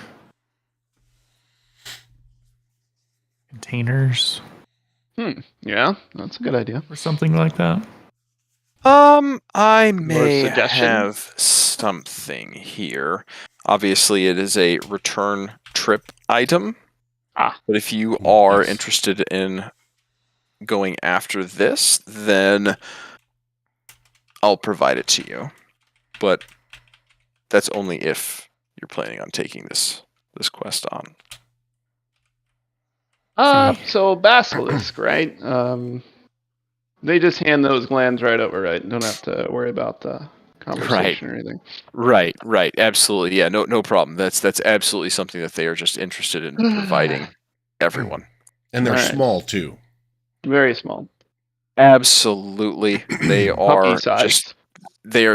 containers Yeah, that's a good idea. or something like that? I may suggestion? have something here. Obviously, it is a return trip item. But if you are Yes. interested in going after this, then I'll provide it to you. But that's only if you're planning on taking this quest on. So basilisk, right? They just hand those glands right over, right? Don't have to worry about the conversation or anything. Right, absolutely. Yeah, no problem. That's absolutely something that they are just interested in providing everyone. And they're Alright. small too. Very small. Absolutely. They are Puppy size.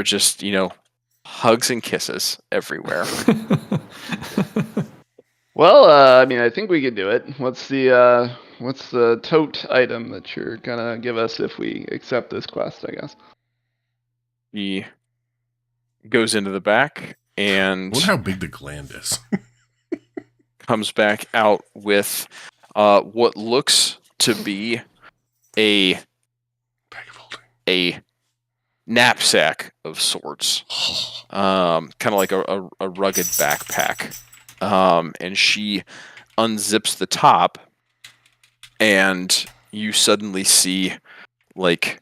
just, hugs and kisses everywhere. Well, I mean, I think we could do it. What's the tote item that you're gonna give us if we accept this quest? I guess. He goes into the back I and wonder how big the gland is. comes back out with what looks to be a Bag of holding. a knapsack of sorts, kind of like a rugged backpack. And she unzips the top, and you suddenly see like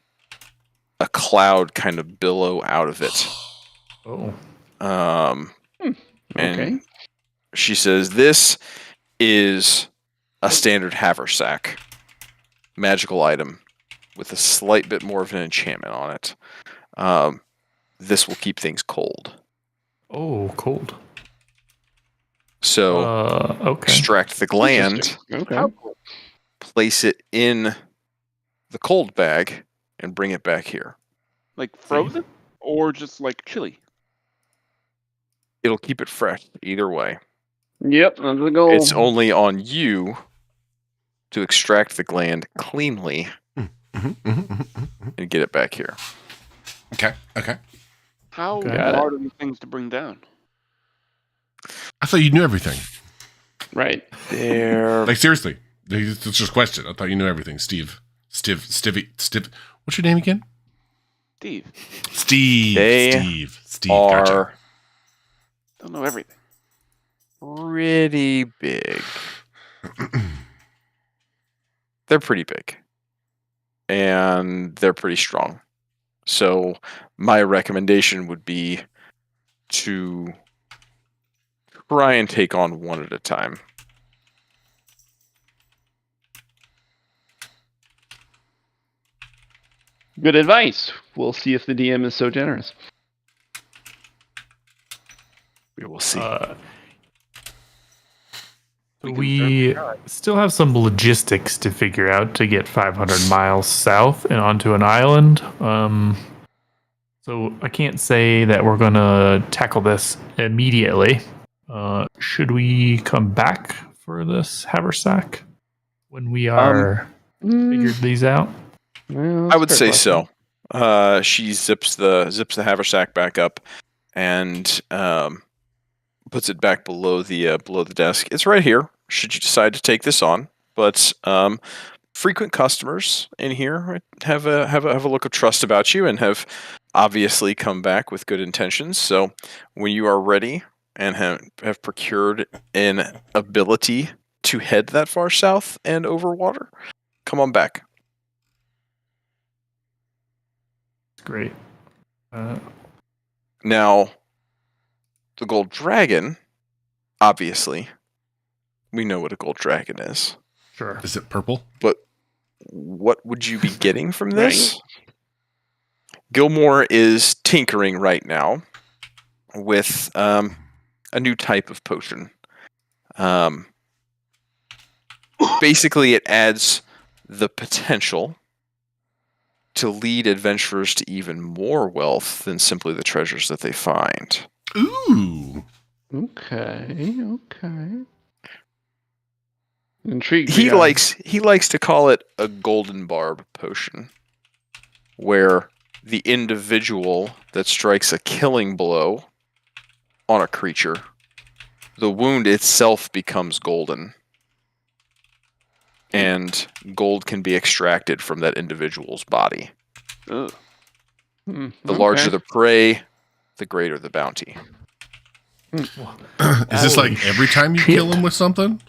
a cloud kind of billow out of it. Oh. And Okay. she says, "This is a standard haversack, magical item with a slight bit more of an enchantment on it. This will keep things cold. Oh, cold. So Okay. extract the gland, Okay. place it in the cold bag, and bring it back here. Like frozen or just like chili? It'll keep it fresh either way. Yep, that's the goal. It's only on you to extract the gland cleanly and get it back here." Okay. How Okay. hard are these things to bring down? I thought you knew everything. Right. There. Like, seriously. It's just a question. I thought you knew everything. Steve. What's your name again? Steve, Steve. They Steve. are Gotcha. don't know everything. pretty big. They're pretty big. And they're pretty strong. So my recommendation would be to try and take on one at a time. Good advice. We'll see if the DM is so generous. We will see. We still have some logistics to figure out to get 500 miles south and onto an island. So I can't say that we're going to tackle this immediately. Should we come back for this haversack when we are figured these out? Well, I would that's a fair say so. question. She zips the haversack back up and puts it back below the desk. It's right here. Should you decide to take this on, but frequent customers in here have a look of trust about you and have obviously come back with good intentions. So when you are ready and have procured an ability to head that far south and over water, come on back. Great. Now, the Gold Dragon, obviously, we know what a Gold Dragon is. Sure. Is it purple? But what would you be getting from this? Gilmore is tinkering right now with a new type of potion. Basically, it adds the potential to lead adventurers to even more wealth than simply the treasures that they find. Ooh. Okay. Intrigued. He likes to call it a golden barb potion, where the individual that strikes a killing blow on a creature, the wound itself becomes golden, and gold can be extracted from that individual's body. Ugh. The larger the prey, the greater the bounty. Is this like every time you kill him with something?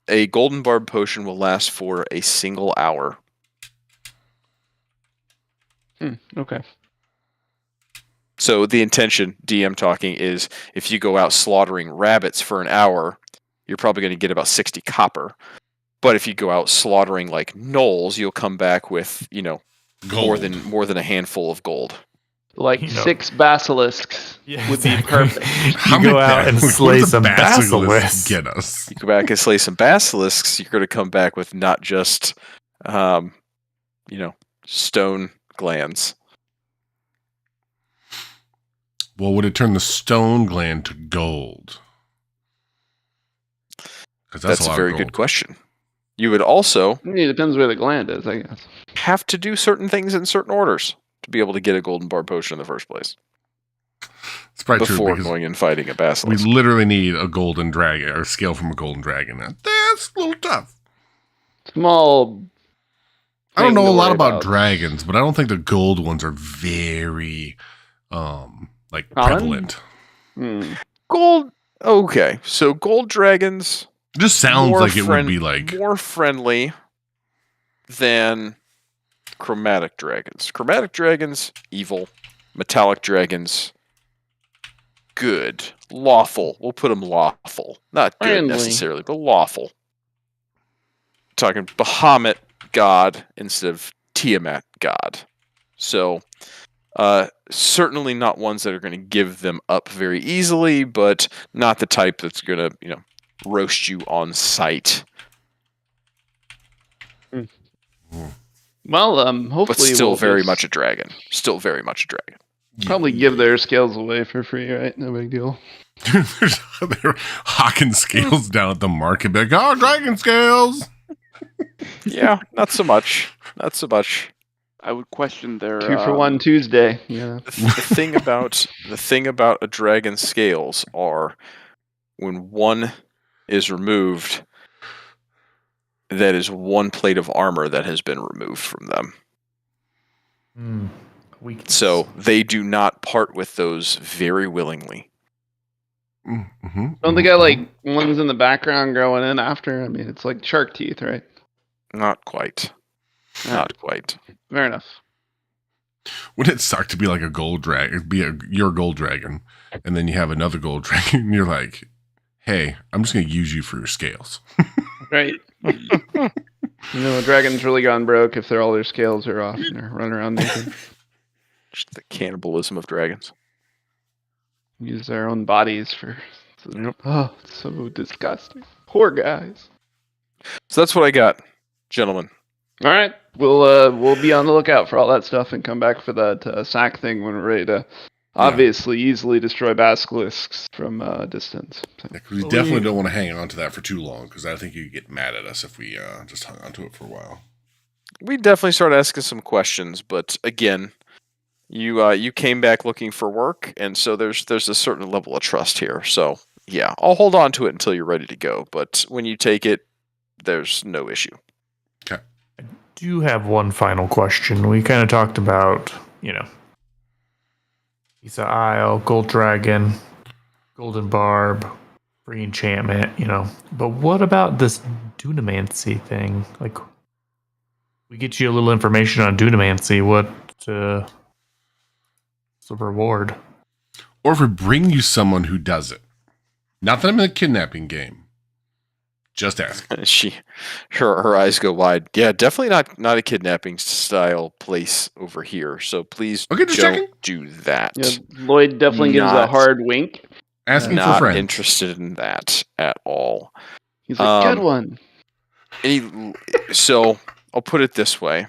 A golden barb potion will last for a single hour. Okay. So the intention, DM talking, is if you go out slaughtering rabbits for an hour, you're probably going to get about 60 copper. But if you go out slaughtering like gnolls, you'll come back with, more than a handful of gold. Like 6 basilisks would be perfect. You go out and slay some basilisks. Get us. You go back and slay some basilisks, you're going to come back with not just, stone glands. Well, would it turn the stone gland to gold? That's a very good question. You would also... It depends where the gland is, I guess. ...have to do certain things in certain orders to be able to get a golden barb potion in the first place. It's probably before true, going and fighting a basilisk. We literally need a golden dragon, or a scale from a golden dragon. That's a little tough. Small... I don't know a lot about dragons, but I don't think the gold ones are very, prevalent. Gold... Okay, so gold dragons... Just sounds like it would be like... More friendly than chromatic dragons. Chromatic dragons, evil. Metallic dragons, good. Lawful. We'll put them lawful. Not good friendly. Necessarily, but lawful. Talking Bahamut god instead of Tiamat god. So, certainly not ones that are going to give them up very easily, but not the type that's going to, roast you on sight. Well, hopefully, but still very much a dragon. Still very much a dragon. Probably give their scales away for free, right? No big deal. They're hawking scales down at the market, like, oh, dragon scales. Yeah, not so much. Not so much. I would question their 2 for 1 Tuesday. Yeah. The thing about a dragon's scales are when one is removed, that is one plate of armor that has been removed from them. So they do not part with those very willingly. Don't they got like ones in the background growing in after? I mean, it's like shark teeth, right? Not quite. Not quite. Fair enough. Wouldn't it suck to be like a gold dragon, your gold dragon, and then you have another gold dragon, and you're like, hey, I'm just going to use you for your scales. Right. A dragon's really gone broke if all their scales are off and they're running around naked. Just the cannibalism of dragons. Use their own bodies for... Oh, it's so disgusting. Poor guys. So that's what I got, gentlemen. All right. We'll be on the lookout for all that stuff and come back for that sack thing when we're ready to obviously easily destroy basilisks from a distance. So. Yeah, we definitely don't want to hang on to that for too long, because I think you'd get mad at us if we just hung on to it for a while. We definitely start asking some questions, but again, You came back looking for work, and so there's a certain level of trust here. So yeah, I'll hold on to it until you're ready to go. But when you take it, there's no issue. Do have one final question. We kind of talked about, Isa Isle, Gold Dragon, Golden Barb, free enchantment, But what about this Dunamancy thing? Like, we get you a little information on Dunamancy. What's the reward? Or if we bring you someone who does it. Not that I'm in a kidnapping game. Just ask. Her eyes go wide. Yeah, definitely not a kidnapping style place over here. So please don't do that. Yeah, Lloyd definitely gives a hard wink. Asking not for friends. Interested in that at all. He's like, good one. So I'll put it this way.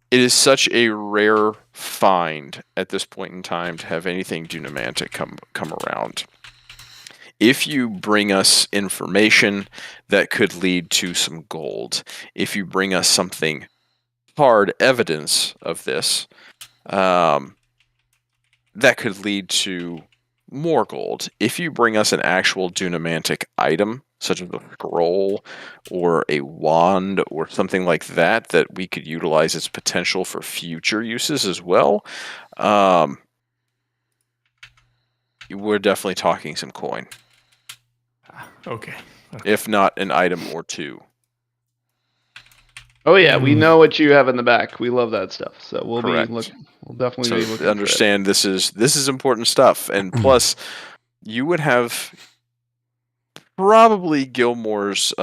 It is such a rare find at this point in time to have anything Dunamantic come around. If you bring us information that could lead to some gold, if you bring us something hard evidence of this, that could lead to more gold. If you bring us an actual Dunamantic item, such as a scroll or a wand or something like that, that we could utilize its potential for future uses as well, we're definitely talking some coin. Okay. If not an item or two. Oh yeah, we know what you have in the back. We love that stuff. So we'll Correct. We'll definitely be looking. Understand this is important stuff, and plus, you would have probably Gilmore's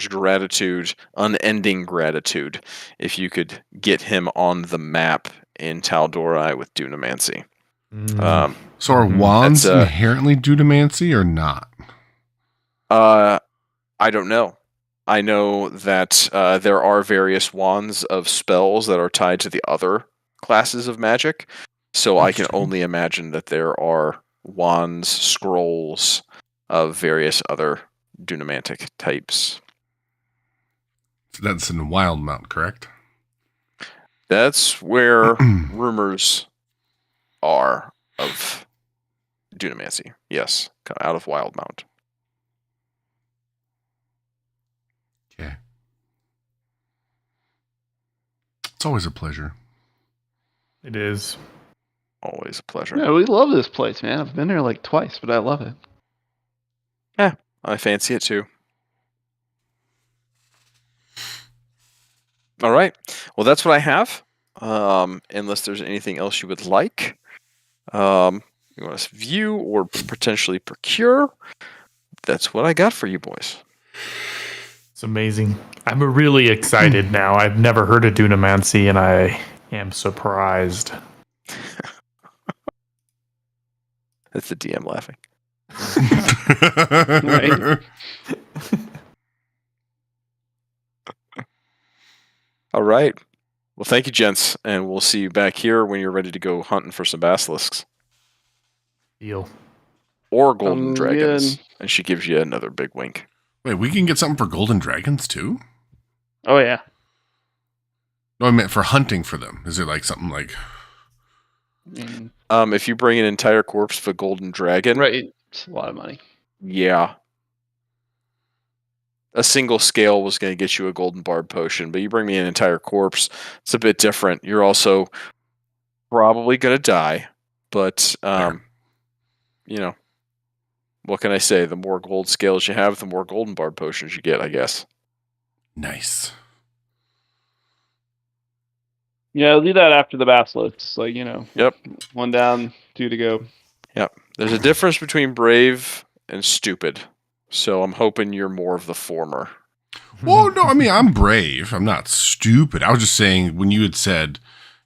gratitude, unending gratitude, if you could get him on the map in Tal'Dorei with Dunamancy. So are wands inherently Dunamancy or not? I don't know. I know that there are various wands of spells that are tied to the other classes of magic, so I can only imagine that there are wands, scrolls of various other Dunamantic types. So that's in Wildemount, correct? That's where rumors are of Dunamancy. Yes, out of Wildemount. Okay. It's always a pleasure. It is. Always a pleasure. Yeah, we love this place, man. I've been here like twice, but I love it. Yeah, I fancy it too. All right. Well, that's what I have. Unless there's anything else you would like. You want to view or potentially procure. That's what I got for you boys. It's amazing. I'm really excited now. I've never heard of Dunamancy, and I am surprised. That's the DM laughing. Right. All right. Well, thank you, gents, and we'll see you back here when you're ready to go hunting for some basilisks. Deal. Or golden dragons. And she gives you another big wink. Wait, we can get something for golden dragons too? Oh yeah. No, I meant for hunting for them. Is it like something like? If you bring an entire corpse of a golden dragon, right, it's a lot of money. Yeah. A single scale was going to get you a golden barb potion, but you bring me an entire corpse, it's a bit different. You're also probably going to die, but you know, what can I say? The more gold scales you have, the more golden barb potions you get, I guess. Nice. Yeah, leave that after the basilisks. Like, you know. Yep. 1 down, 2 to go. Yep. There's a difference between brave and stupid. So I'm hoping you're more of the former. Well, no, I mean, I'm brave. I'm not stupid. I was just saying when you had said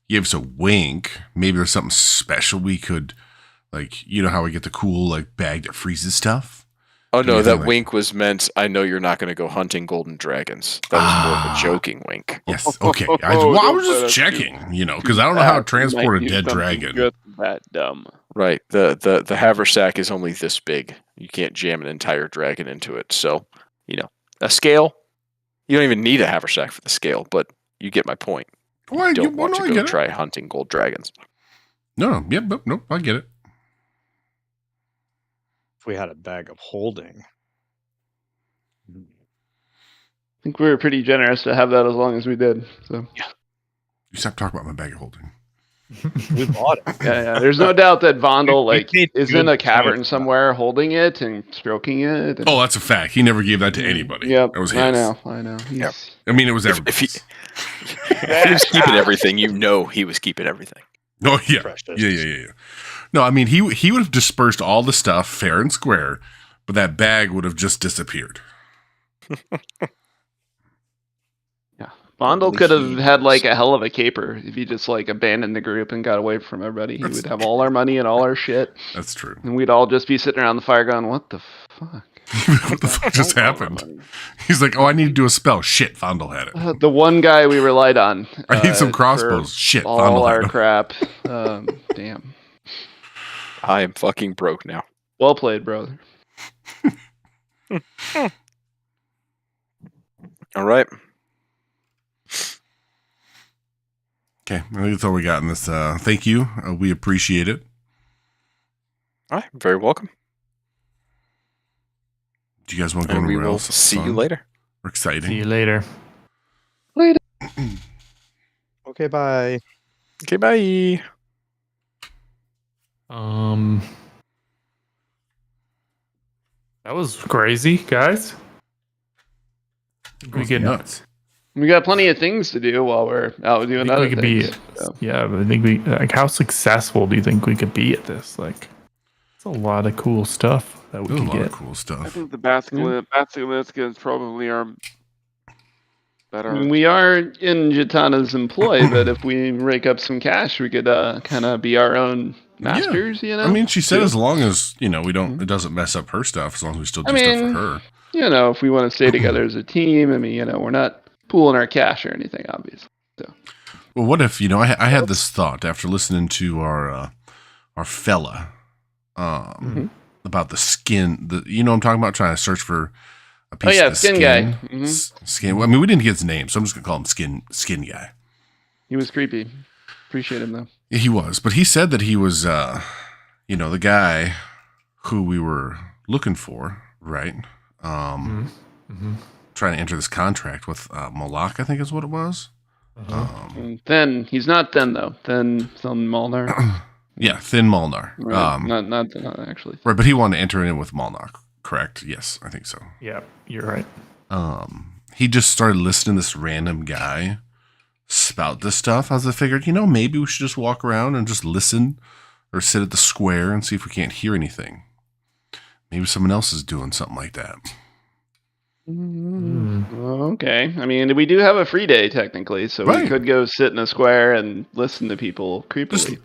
you gave us a wink, maybe there's something special we could, like, you know how we get the cool, like, bag that freezes stuff? Oh, no, that wink was meant, I know you're not going to go hunting golden dragons. That was more of a joking wink. Yes, okay. I was just checking, you know, because I don't know how to transport a dead dragon. Just that dumb. Right. The haversack is only this big. You can't jam an entire dragon into it. So, you know, a scale, you don't even need a haversack for the scale, but you get my point. Why, Don't want no, to I go get it. try hunting gold dragons. No, yep, nope, I get it. If we had a bag of holding. I think we were pretty generous to have that as long as we did. So You stop talking about my bag of holding. We bought it. yeah. There's no doubt that Vondel We like paid is good in a price cavern for that. somewhere, holding it and stroking it. And, Oh, that's a fact. He never gave that to anybody. Yep, That was his. I know. Yep. I mean, it was If everybody's. he was keeping everything, you know he was keeping everything. Oh yeah. Precious. Yeah. No, I mean he would have dispersed all the stuff fair and square, but that bag would have just disappeared. Vondel could have had like a hell of a caper if he just like abandoned the group and got away from everybody. He would have all our money and all our shit, That's true. and we'd all just be sitting around the fire going, "What the fuck?" What the fuck just happened? He's like, "Oh, I need to do a spell." Shit, Vondel had it. The one guy we relied on. I need some for crossbows. Shit, all Vondel our had it. crap. Damn. I am fucking broke now. Well played, brother. All right. Okay, I think that's all we got in this. Thank you. We appreciate it. All right. Very welcome. Do you guys want to go And we anywhere will else? see you Fun later. or exciting? See you later. Okay, bye. Okay, bye. That was crazy, guys. We could nuts. We got plenty of things to do while we're out doing other we could be. things. So. Yeah, but I think we like. How successful do you think we could be at this? Like, it's a lot of cool stuff that we There's a could lot get. of cool I stuff. think the basilisk is probably our better. I mean, we are in Jitana's employ, but if we rake up some cash, we could kind of be our own masters, you know? I mean, she said too. as long as we don't, it doesn't mess up her stuff. As long as we still do I stuff mean, for her. You know, if we want to stay together as a team, I mean, we're not pooling our cash or anything, obviously. So. Well, what if I had this thought after listening to our fella, about the skin. You know what I'm talking about? Trying to search for a piece of the skin guy. Mhm. Skin. I mean, we didn't get his name, so I'm just gonna call him Skin Guy. He was creepy. Appreciate him though. Yeah, he was, but he said that he was, the guy who we were looking for, right? Trying to enter this contract with Moloch, I think is what it was. And Thin. He's not Thin though. Thin Molnar. Yeah, Thin Molnar. Right. Not actually. Right, but he wanted to enter in with Molnar, correct? Yes, I think so. Yeah, you're right. He just started listening to this random guy spout this stuff. As I figured, maybe we should just walk around and just listen or sit at the square and see if we can't hear anything. Maybe someone else is doing something like that. Okay. I mean, we do have a free day technically, so Right. we could go sit in a square and listen to people creepily.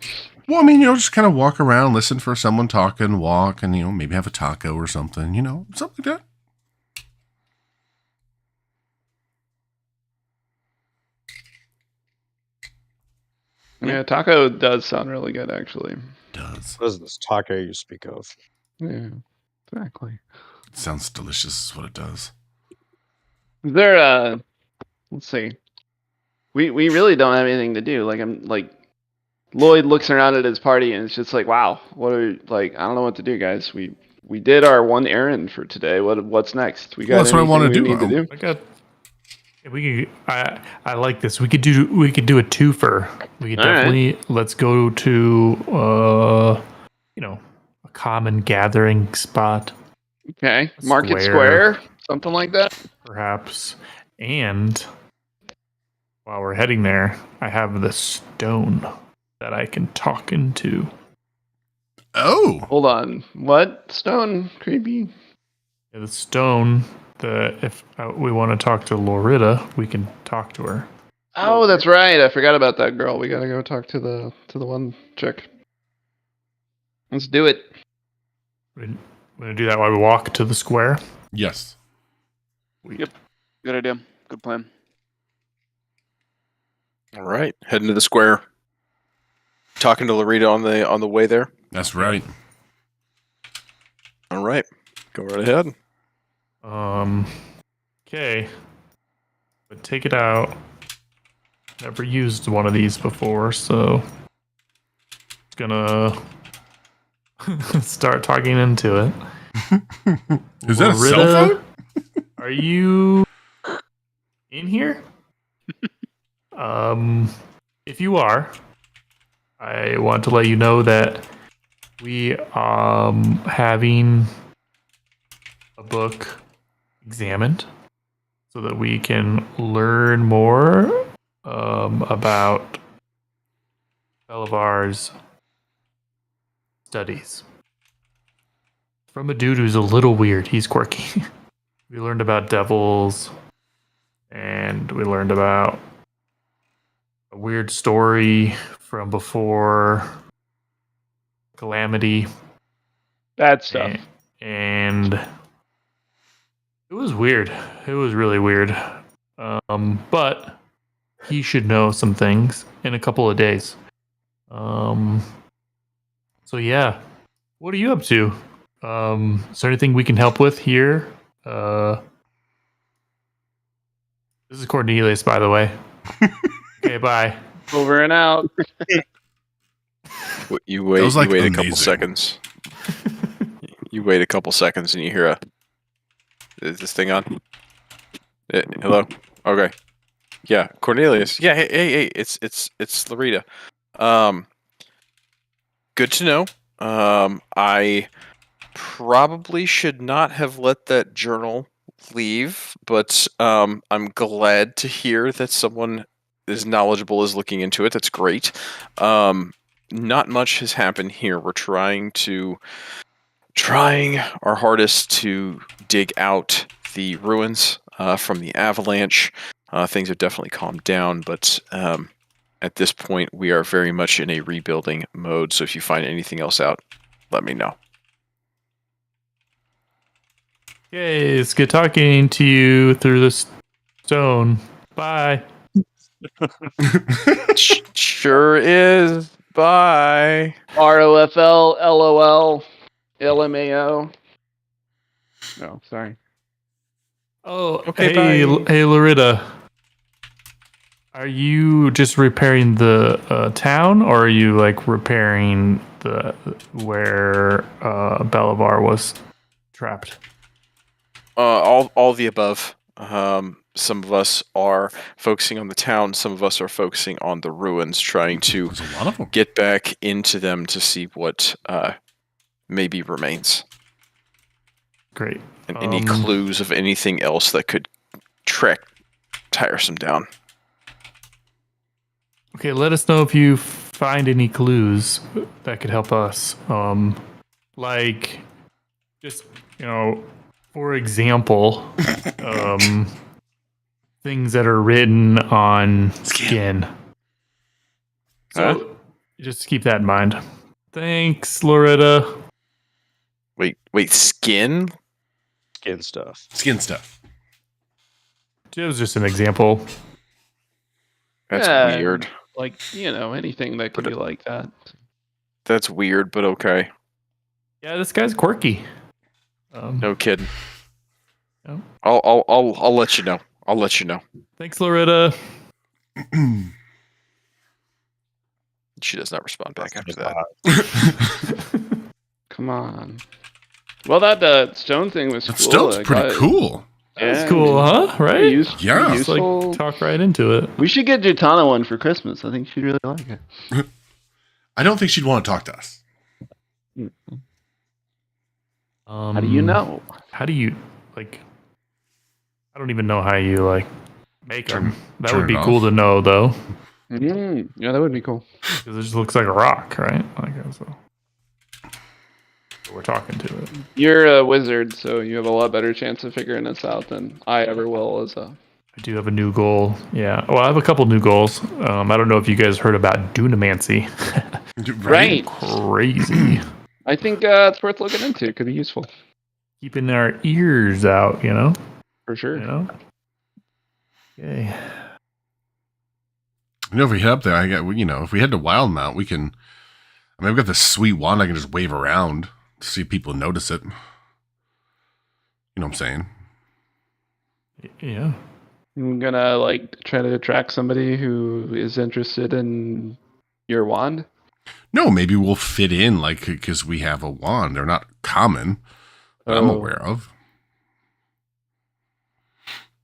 Well, I mean, just kind of walk around, listen for someone talking, walk, and, maybe have a taco or something, something like that. Yeah, taco does sound really good, actually. Does. What is this taco you speak of? Yeah, exactly. It sounds delicious is what it does. Is there let's see. We really don't have anything to do. Lloyd looks around at his party and it's just like, wow, what are I don't know what to do, guys. We did our one errand for today. What's next? We got Well, that's what I wanna anything do. we need to do? I got. We could. I like this. We could do a twofer. We could All right. definitely let's go to a common gathering spot Okay. Market Square. Square, something like that. perhaps, and while we're heading there, I have the stone that I can talk into. Oh, Hold on. What? Stone? Creepy? Yeah, the stone. If we want to talk to Loretta, we can talk to her. Oh, that's right. I forgot about that girl. We gotta go talk to the one chick. Let's do it. We're gonna do that while we walk to the square. yes. Good idea. Good plan. All right. Heading to the square. Talking to Loretta on the way there. That's right. All right. Go right ahead. Okay. But take it out. never used one of these before, so it's gonna start talking into it. Is that a cell Loretta, phone? Are you in here? If you are, I want to let you know that we having a book examined so that we can learn more about Belivar's studies. From a dude who's a little weird. He's quirky. We learned about devils, and we learned about a weird story from before Calamity. Bad stuff. And it was weird. It was really weird. But he should know some things in a couple of days. So yeah. What are you up to? Is there anything we can help with here? This is Cornelius, by the way. Okay, bye. Over and out. You wait. That was, like, you wait a couple amazing. seconds. You wait a couple seconds, and you hear a. Is this thing on? Hello. Okay. Yeah, Cornelius. Yeah. Hey. It's Loretta. Good to know. I probably should not have let that journal leave, but I'm glad to hear that someone as knowledgeable is looking into it. That's great. Not much has happened here. We're trying our hardest to dig out the ruins from the avalanche. Things have definitely calmed down, but at this point we are very much in a rebuilding mode. So if you find anything else out, let me know. Okay, it's good talking to you through the stone. Bye. Sure is. Bye. ROFL, LOL, LMAO. No, sorry. Oh, Okay, hey, bye. hey, Loretta. Are you just repairing the town, or are you like repairing the where Belivar was trapped? All the above. Some of us are focusing on the town. Some of us are focusing on the ruins, trying to There's a lot of them. get back into them to see what maybe remains. Great. And any clues of anything else that could track Tiresome down. Okay, let us know if you find any clues that could help us. Like, just, for example, things that are written on skin. So, just keep that in mind. Thanks, Loretta. Wait, skin? Skin stuff. Skin stuff. It was just an example. That's Yeah, weird. Like, anything that could But be like that. That's weird, but okay. Yeah, this guy's quirky. No kidding. No. I'll let you know. I'll let you know. Thanks, Loretta. She does not respond back after that. Come on. Well, that stone thing was That cool. stone's Like, pretty cool. That's yeah, cool, I mean, huh? Right? Yeah. pretty Just like useful. talk right into it. We should get Jutana one for Christmas. I think she'd really like it. I don't think she'd want to talk to us. How do you know? How do you like? I don't even know how you like make them. That turn would be it cool off. to know, though, Yeah, that would be cool. because it just looks like a rock, right? Like so. We're talking to it. You're a wizard, so you have a lot better chance of figuring this out than I ever will as a... I do have a new goal. Yeah. Well, I have a couple new goals. I don't know if you guys heard about Dunamancy. Right. Crazy. I think it's worth looking into. It could be useful. Keeping our ears out, For sure. Okay. If we head up there, if we head to Wildmount, we can. I mean, I've got this sweet wand I can just wave around to see if people notice it. You know what I'm saying? Yeah. I'm gonna like try to attract somebody who is interested in your wand. No, maybe we'll fit in, like, because we have a wand. They're not common that I'm Oh. aware of.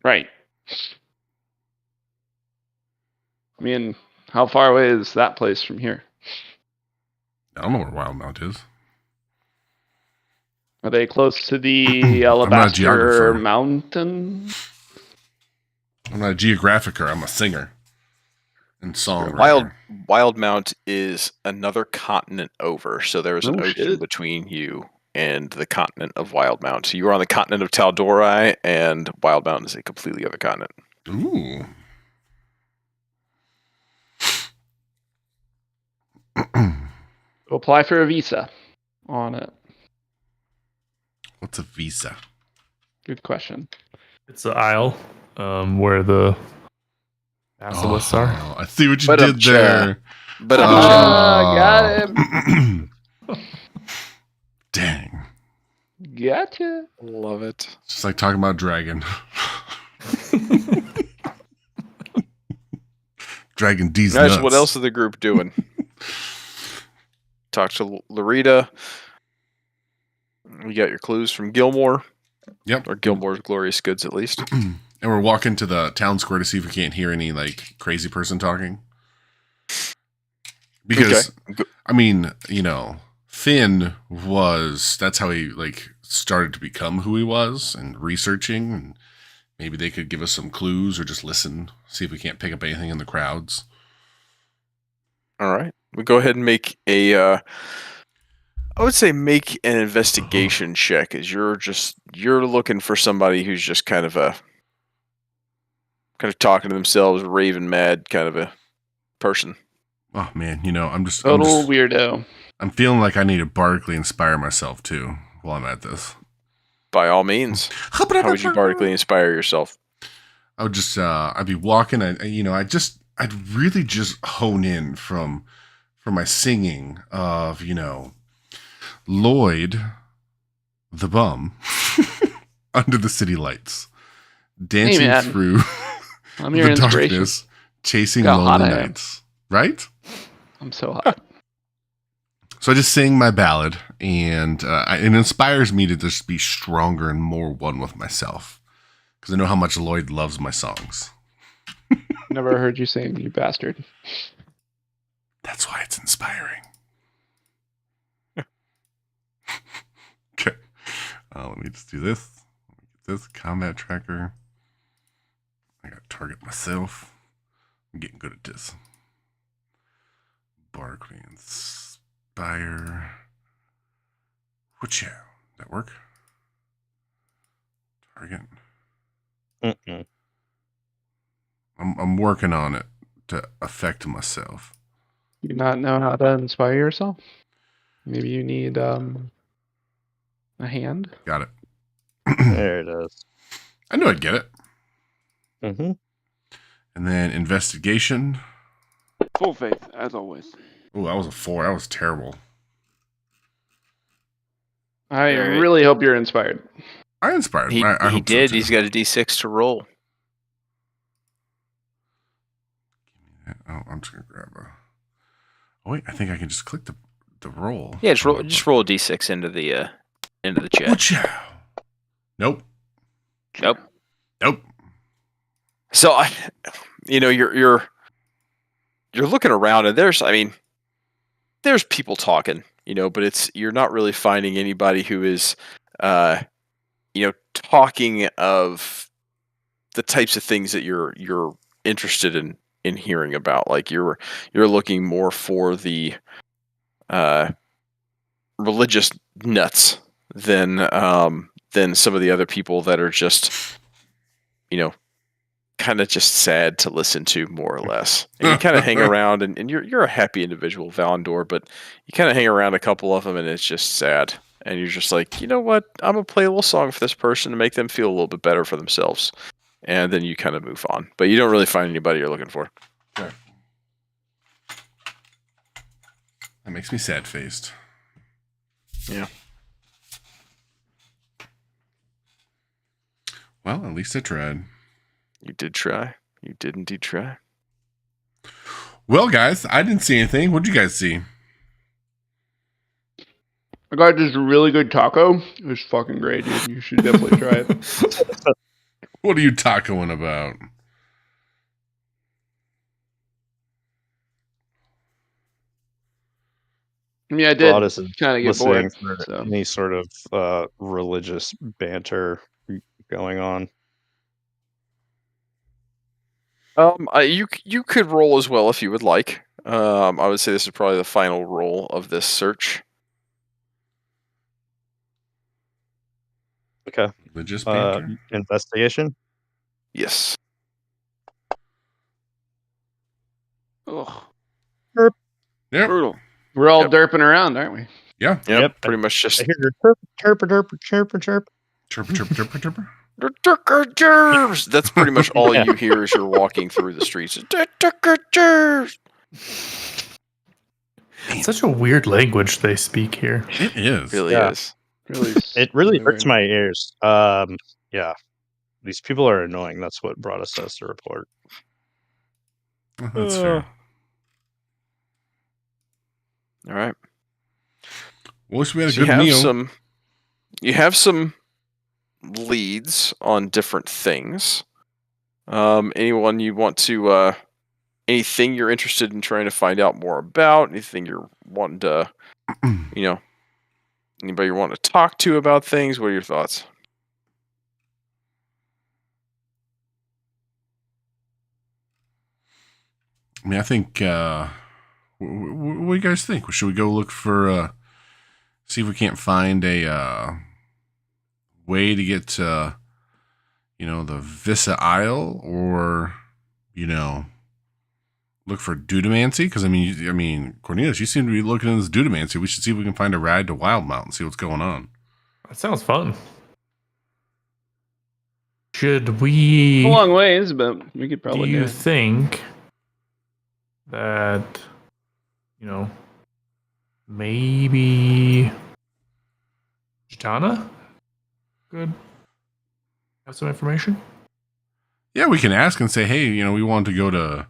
Right. I mean, how far away is that place from here? I don't know where Wildmount is. Are they close to the I'm not a Alabaster geographer. Mountain? I'm not a geographicer. I'm a singer and songwriter. Wildmount is another continent over, so there is an Oh, ocean shit. between you and the continent of Wildmount. So you are on the continent of Tal'Dorei, and Wildmount is a completely other continent. Ooh. Apply for a visa on it. What's a visa? Good question. It's the isle where the basilisks are. Oh, I see what you But did there. But Got him. Dang. Gotcha. love it. It's just like talking about Dragon. Dragon D's Guys, nuts. what else is the group doing? Talk to Larita. You got your clues from Gilmore. Yep. Or Gilmore's Glorious Goods, at least. And we're walking to the town square to see if we can't hear any like crazy person talking. Because Okay. I mean, you know, Finn that's how he like started to become who he was and researching, and maybe they could give us some clues or just listen, see if we can't pick up anything in the crowds. All right. We go ahead and make I would say make an investigation check, as you're looking for somebody who's just kind of talking to themselves, raving mad kind of a person. Oh man, you know, I'm Total weirdo. I'm feeling like I need to bardically inspire myself too while I'm at this. By all means. How would you bardically inspire yourself? I would just I'd be walking. I'd really just hone in from my singing of, you know, Lloyd the bum under the city lights, dancing man. through I'm your the inspiration. darkness, chasing Look how hot lonely I am. nights. Right? I'm so hot. So I just sing my ballad, and it inspires me to just be stronger and more one with myself, because I know how much Lloyd loves my songs. Never heard you sing, you bastard. That's why it's inspiring. Okay. Let me just do this. Get this combat tracker. I got to target myself. I'm getting good at this. Bardically inspire. Whatcha? That work? Target. Mm-mm. I'm working on it to affect myself. You not know how to inspire yourself? Maybe you need a hand? Got it. There it is. I knew I'd get it. Mm-hmm. And then investigation. Full faith, as always. Oh, that was a 4. That was terrible. I Alright. really hope you're inspired. I inspired. He I hope so, did. too. He's got a D6 to roll. Oh, I'm just gonna grab a. Oh wait, I think I can just click the roll. Yeah, just roll a D6 into the chat. Whatcha? Nope. Nope. Nope. So you're looking around, and there's people talking, but you're not really finding anybody who is talking of the types of things that you're interested in hearing about. Like you're looking more for the religious nuts than some of the other people that are just kind of just sad to listen to, more or less. And you kind of hang around, and you're a happy individual, Valandor, but you kind of hang around a couple of them, and it's just sad. And you're just like, you know what? I'm gonna play a little song for this person to make them feel a little bit better for themselves. And then you kind of move on, but you don't really find anybody you're looking for. Okay. That makes me sad faced. Yeah. Well, at least I tried. You did try. You did indeed try. Well, guys, I didn't see anything. What did you guys see? I got this really good taco. It was fucking great, dude. You should definitely try it. What are you tacoing about? I mean, I did Broadus is kind of get listening bored. for So. any sort of religious banter going on. You could roll as well if you would like. I would say this is probably the final roll of this search. Okay. Religious banter? Investigation? Yes. Ugh, Yep. brutal. We're all Yep. derping around, aren't we? Yeah. Yep. Pretty much just. I hear chirp, chirp, chirp, chirp, chirp. Chirp, chirp, chirp, chirp. That's pretty much all Yeah. you hear as you're walking through the streets. Such a weird language they speak here. It is. Really Yeah. is. Really, It really weird. hurts my ears. Yeah. These people are annoying. That's what brought us to report. That's fair. All right. Wish we had a So you good have meal. you have some leads on different things. Anyone you want to anything you're interested in trying to find out more about, anything you're wanting to anybody you want to talk to about things, what are your thoughts? I mean, I think. What do you guys think? Should we go look for? See if we can't find a way to get to, the Vissa Isle, or look for Dudamancy? Because I mean, Cornelius, you seem to be looking into this Dudamancy. We should see if we can find a ride to Wildmount and see what's going on. That sounds fun. Should we? A long ways, but we could Do probably do you it. think that maybe Chitana could have some information? Yeah, we can ask and say, hey, we want to go to.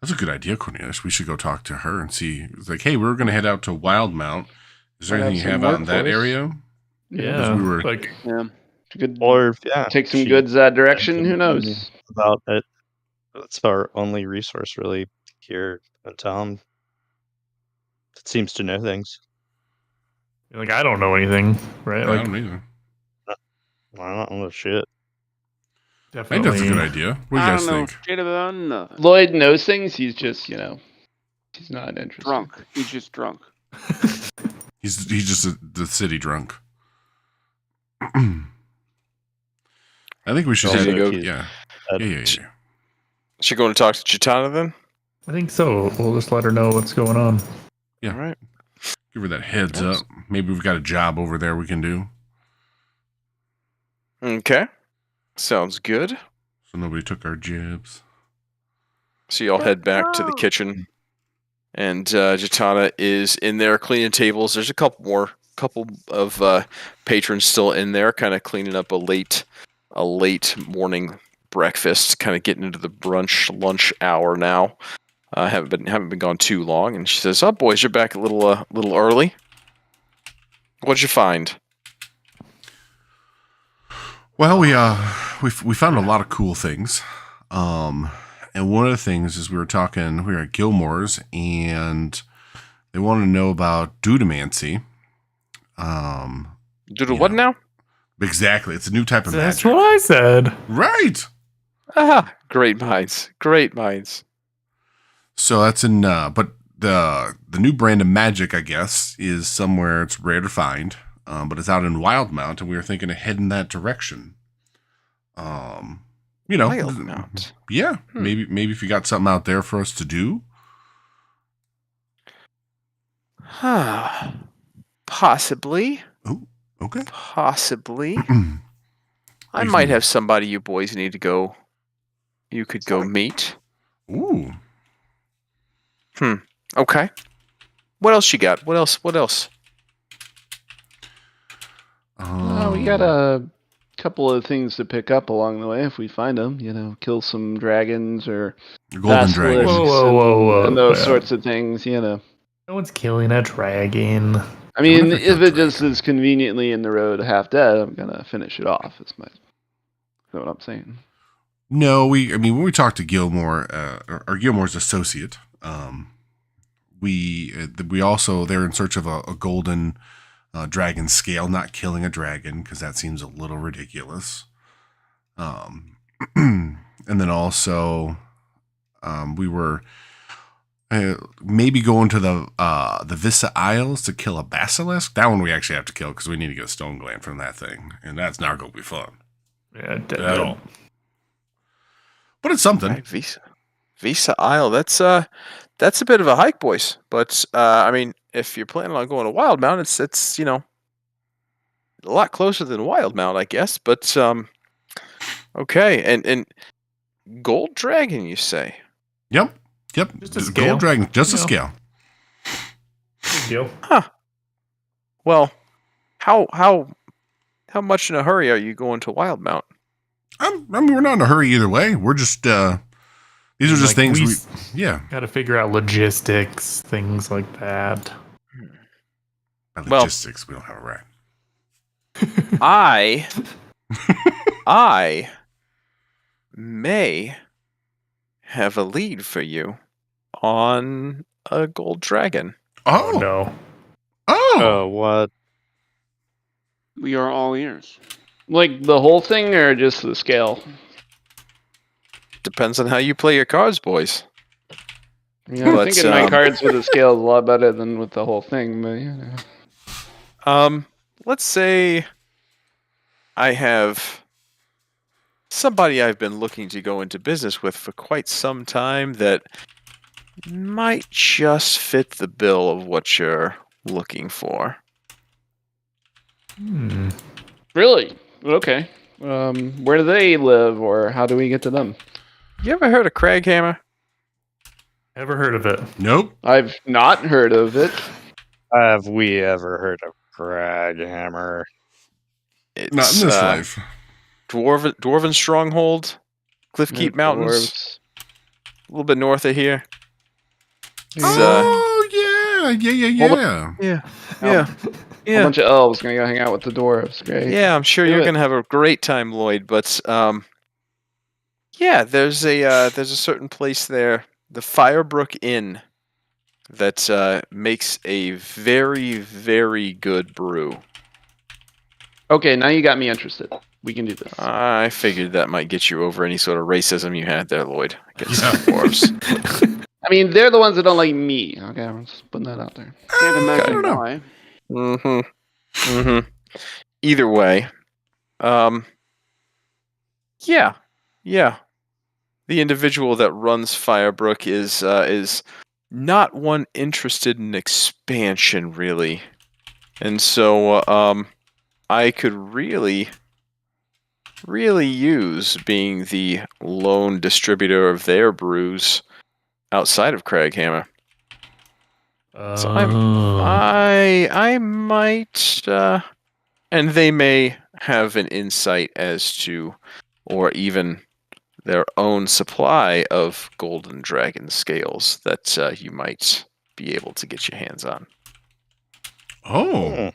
That's a good idea, Cornelius. We should go talk to her and see. It's like, hey, we're going to head out to Wildmount. Is there Might have anything you some have out in work that for us. area? Yeah, we were- like Yeah. We could Or yeah, take some she- goods that direction. Who knows? about it. That's our only resource really here in town. It seems to know things. I don't know anything, right? I Like don't either. I don't know shit. I think definitely. that's a good idea. What do you I guys don't know think? shit about nothing. Lloyd knows things. He's just, he's not interested. Drunk. He's just drunk. He's just the city drunk. I think we should Also, head. he's- Yeah. Uh, Yeah. Should go and talk to Chitana then? I think so. We'll just let her know what's going on. Yeah. All right. Give her that heads Yes. up. Maybe we've got a job over there we can do. Okay. Sounds good. So nobody took our jibs. So y'all head back to the kitchen, and Chitana is in there cleaning tables. There's a couple of patrons still in there, kind of cleaning up a late morning breakfast, kind of getting into the lunch hour now. Haven't been gone too long, and she says, "Oh, boys, you're back a little early. What'd you find?" Well, we found a lot of cool things. And one of the things is we were at Gilmore's, and they wanted to know about Dudamancy. Doodle what now? Exactly. It's a new type of That's magic. what I said. Right. Ah, great minds. Great minds. So that's in, but the new brand of magic, I guess, is somewhere it's rare to find, but it's out in Wildmount, and we were thinking of heading that direction. Wildmount. Yeah, maybe if you got something out there for us to do. Possibly. Okay. Possibly. Ooh. I might have somebody you boys need to go. You could go meet. Okay. What else you got? What else? We got a couple of things to pick up along the way if we find them. You know, kill some dragons or Golden dragon. basilisks Whoa, and those yeah. sorts of things. You know, No one's killing a dragon. I mean, wonder if if they're it just is conveniently in the road, half dead, I'm gonna finish it off. Is what I'm saying. No, when we talked to Gilmore, or Gilmore's associate, we also, they're in search of a golden dragon scale, not killing a dragon because that seems a little ridiculous. And then also, we were maybe going to the Vista Isles to kill a basilisk. That one we actually have to kill because we need to get a stone gland from that thing, and that's not going to be fun Yeah, at all. But it's something. Right, Visa Isle. That's a bit of a hike, boys. But I mean, if you're planning on going to Wildmount, it's a lot closer than Wildmount, I guess. But okay, and Gold Dragon, you say? Yep. Just a The scale. Gold dragon, just a You know. scale. Good deal. Well, how much in a hurry are you going to Wildmount? We're not in a hurry either way. We're just these are just things we got to figure out logistics, things like that. By Well- logistics, we don't have a right. I may have a lead for you on a gold dragon. Oh no. Oh, what? We are all ears. Like the whole thing or just the scale? Depends on how you play your cards, boys. Yeah, I'm But, thinking my cards with the scale is a lot better than with the whole thing, but you know. Let's say I have somebody I've been looking to go into business with for quite some time that might just fit the bill of what you're looking for. Really? Okay. Where do they live, or how do we get to them? You ever heard of Craghammer? Ever heard of it? Nope. I've not heard of it. Have we ever heard of Craghammer? It's Not in this life. Dwarven Stronghold, Cliffkeep Mountains, Dwarves. a little bit north of here. It's, Oh yeah. yeah, A yeah. bunch of elves gonna go hang out with the dwarves. Great. Yeah, I'm sure Do you're it. gonna have a great time, Lloyd. But yeah, there's a certain place there, the Firebrook Inn, that makes a very, very good brew. Okay, now you got me interested. We can do this. I figured that might get you over any sort of racism you had there, Lloyd, against Yeah. dwarves. I mean, they're the ones that don't like me. Okay, I'm just putting that out there. Can't imagine don't know. why. Either way, yeah. The individual that runs Firebrook is not one interested in expansion, really, and so I could really use being the lone distributor of their brews outside of Craghammer. So I might, and they may have an insight as to, or even their own supply of golden dragon scales that you might be able to get your hands on. Oh.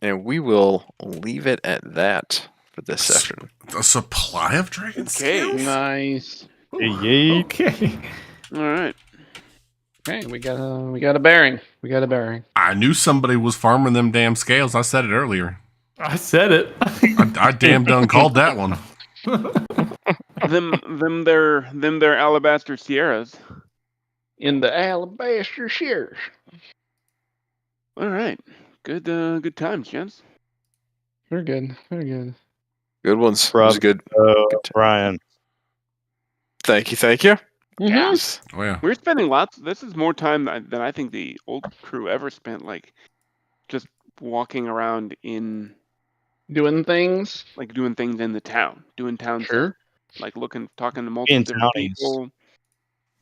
And we will leave it at that for this session. A supply of dragon Okay. scales? Nice. Yeet. Okay. All right. Okay, we got a bearing. We got a bearing. I knew somebody was farming them damn scales. I said it earlier. I said it. I damn done called that one. them their alabaster sierras. In the alabaster shears. All right. Good times, gents. Very good. Very good. Good ones. It Rob, was good. Good time. Brian. Thank you. Yes. Oh yeah. We're spending lots. This is more time than I think the old crew ever spent. Like, just walking around in, Doing things. like, doing things in the town, doing town Sure. stuff, like talking to multiple In different townies. people.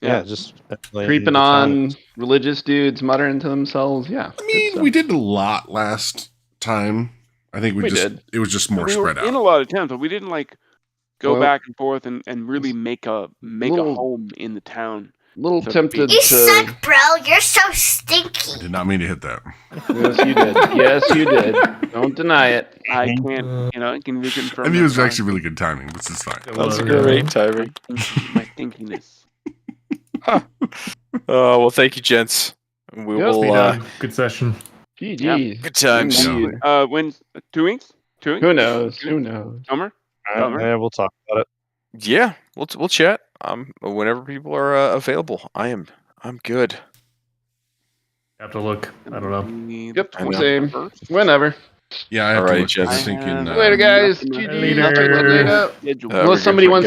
Yeah, just Creeping on religious dudes muttering to themselves. Yeah. I mean, we did a lot last time. I think We just did. it was just more we were spread in out. a lot of towns, but we didn't like go Well, back and forth and really make a little- home in the town. Little So tempted You to. suck, bro. You're so I stinky. did not mean to hit that. Yes, you did. Yes, you did. Don't deny it. I can't, can you confirm? I mean, it was that, actually really good timing. This is fine. It That was was, great timing. my stinkiness. Well, thank you, gents. We Yes, will. Good session. GG. Good times. Indeed. When 2 weeks? 2 weeks? Who knows? Who knows? Summer? Yeah, we'll talk about it. Yeah, we'll chat. Whenever people are available, I'm good. Have to look. I don't know. Yep, I know. same. Whenever. Yeah, I have Alright, to look. I was gents. thinking. Later, guys. Nothing GG. Later. Nothing to Schedule. Have a Unless good somebody one, wants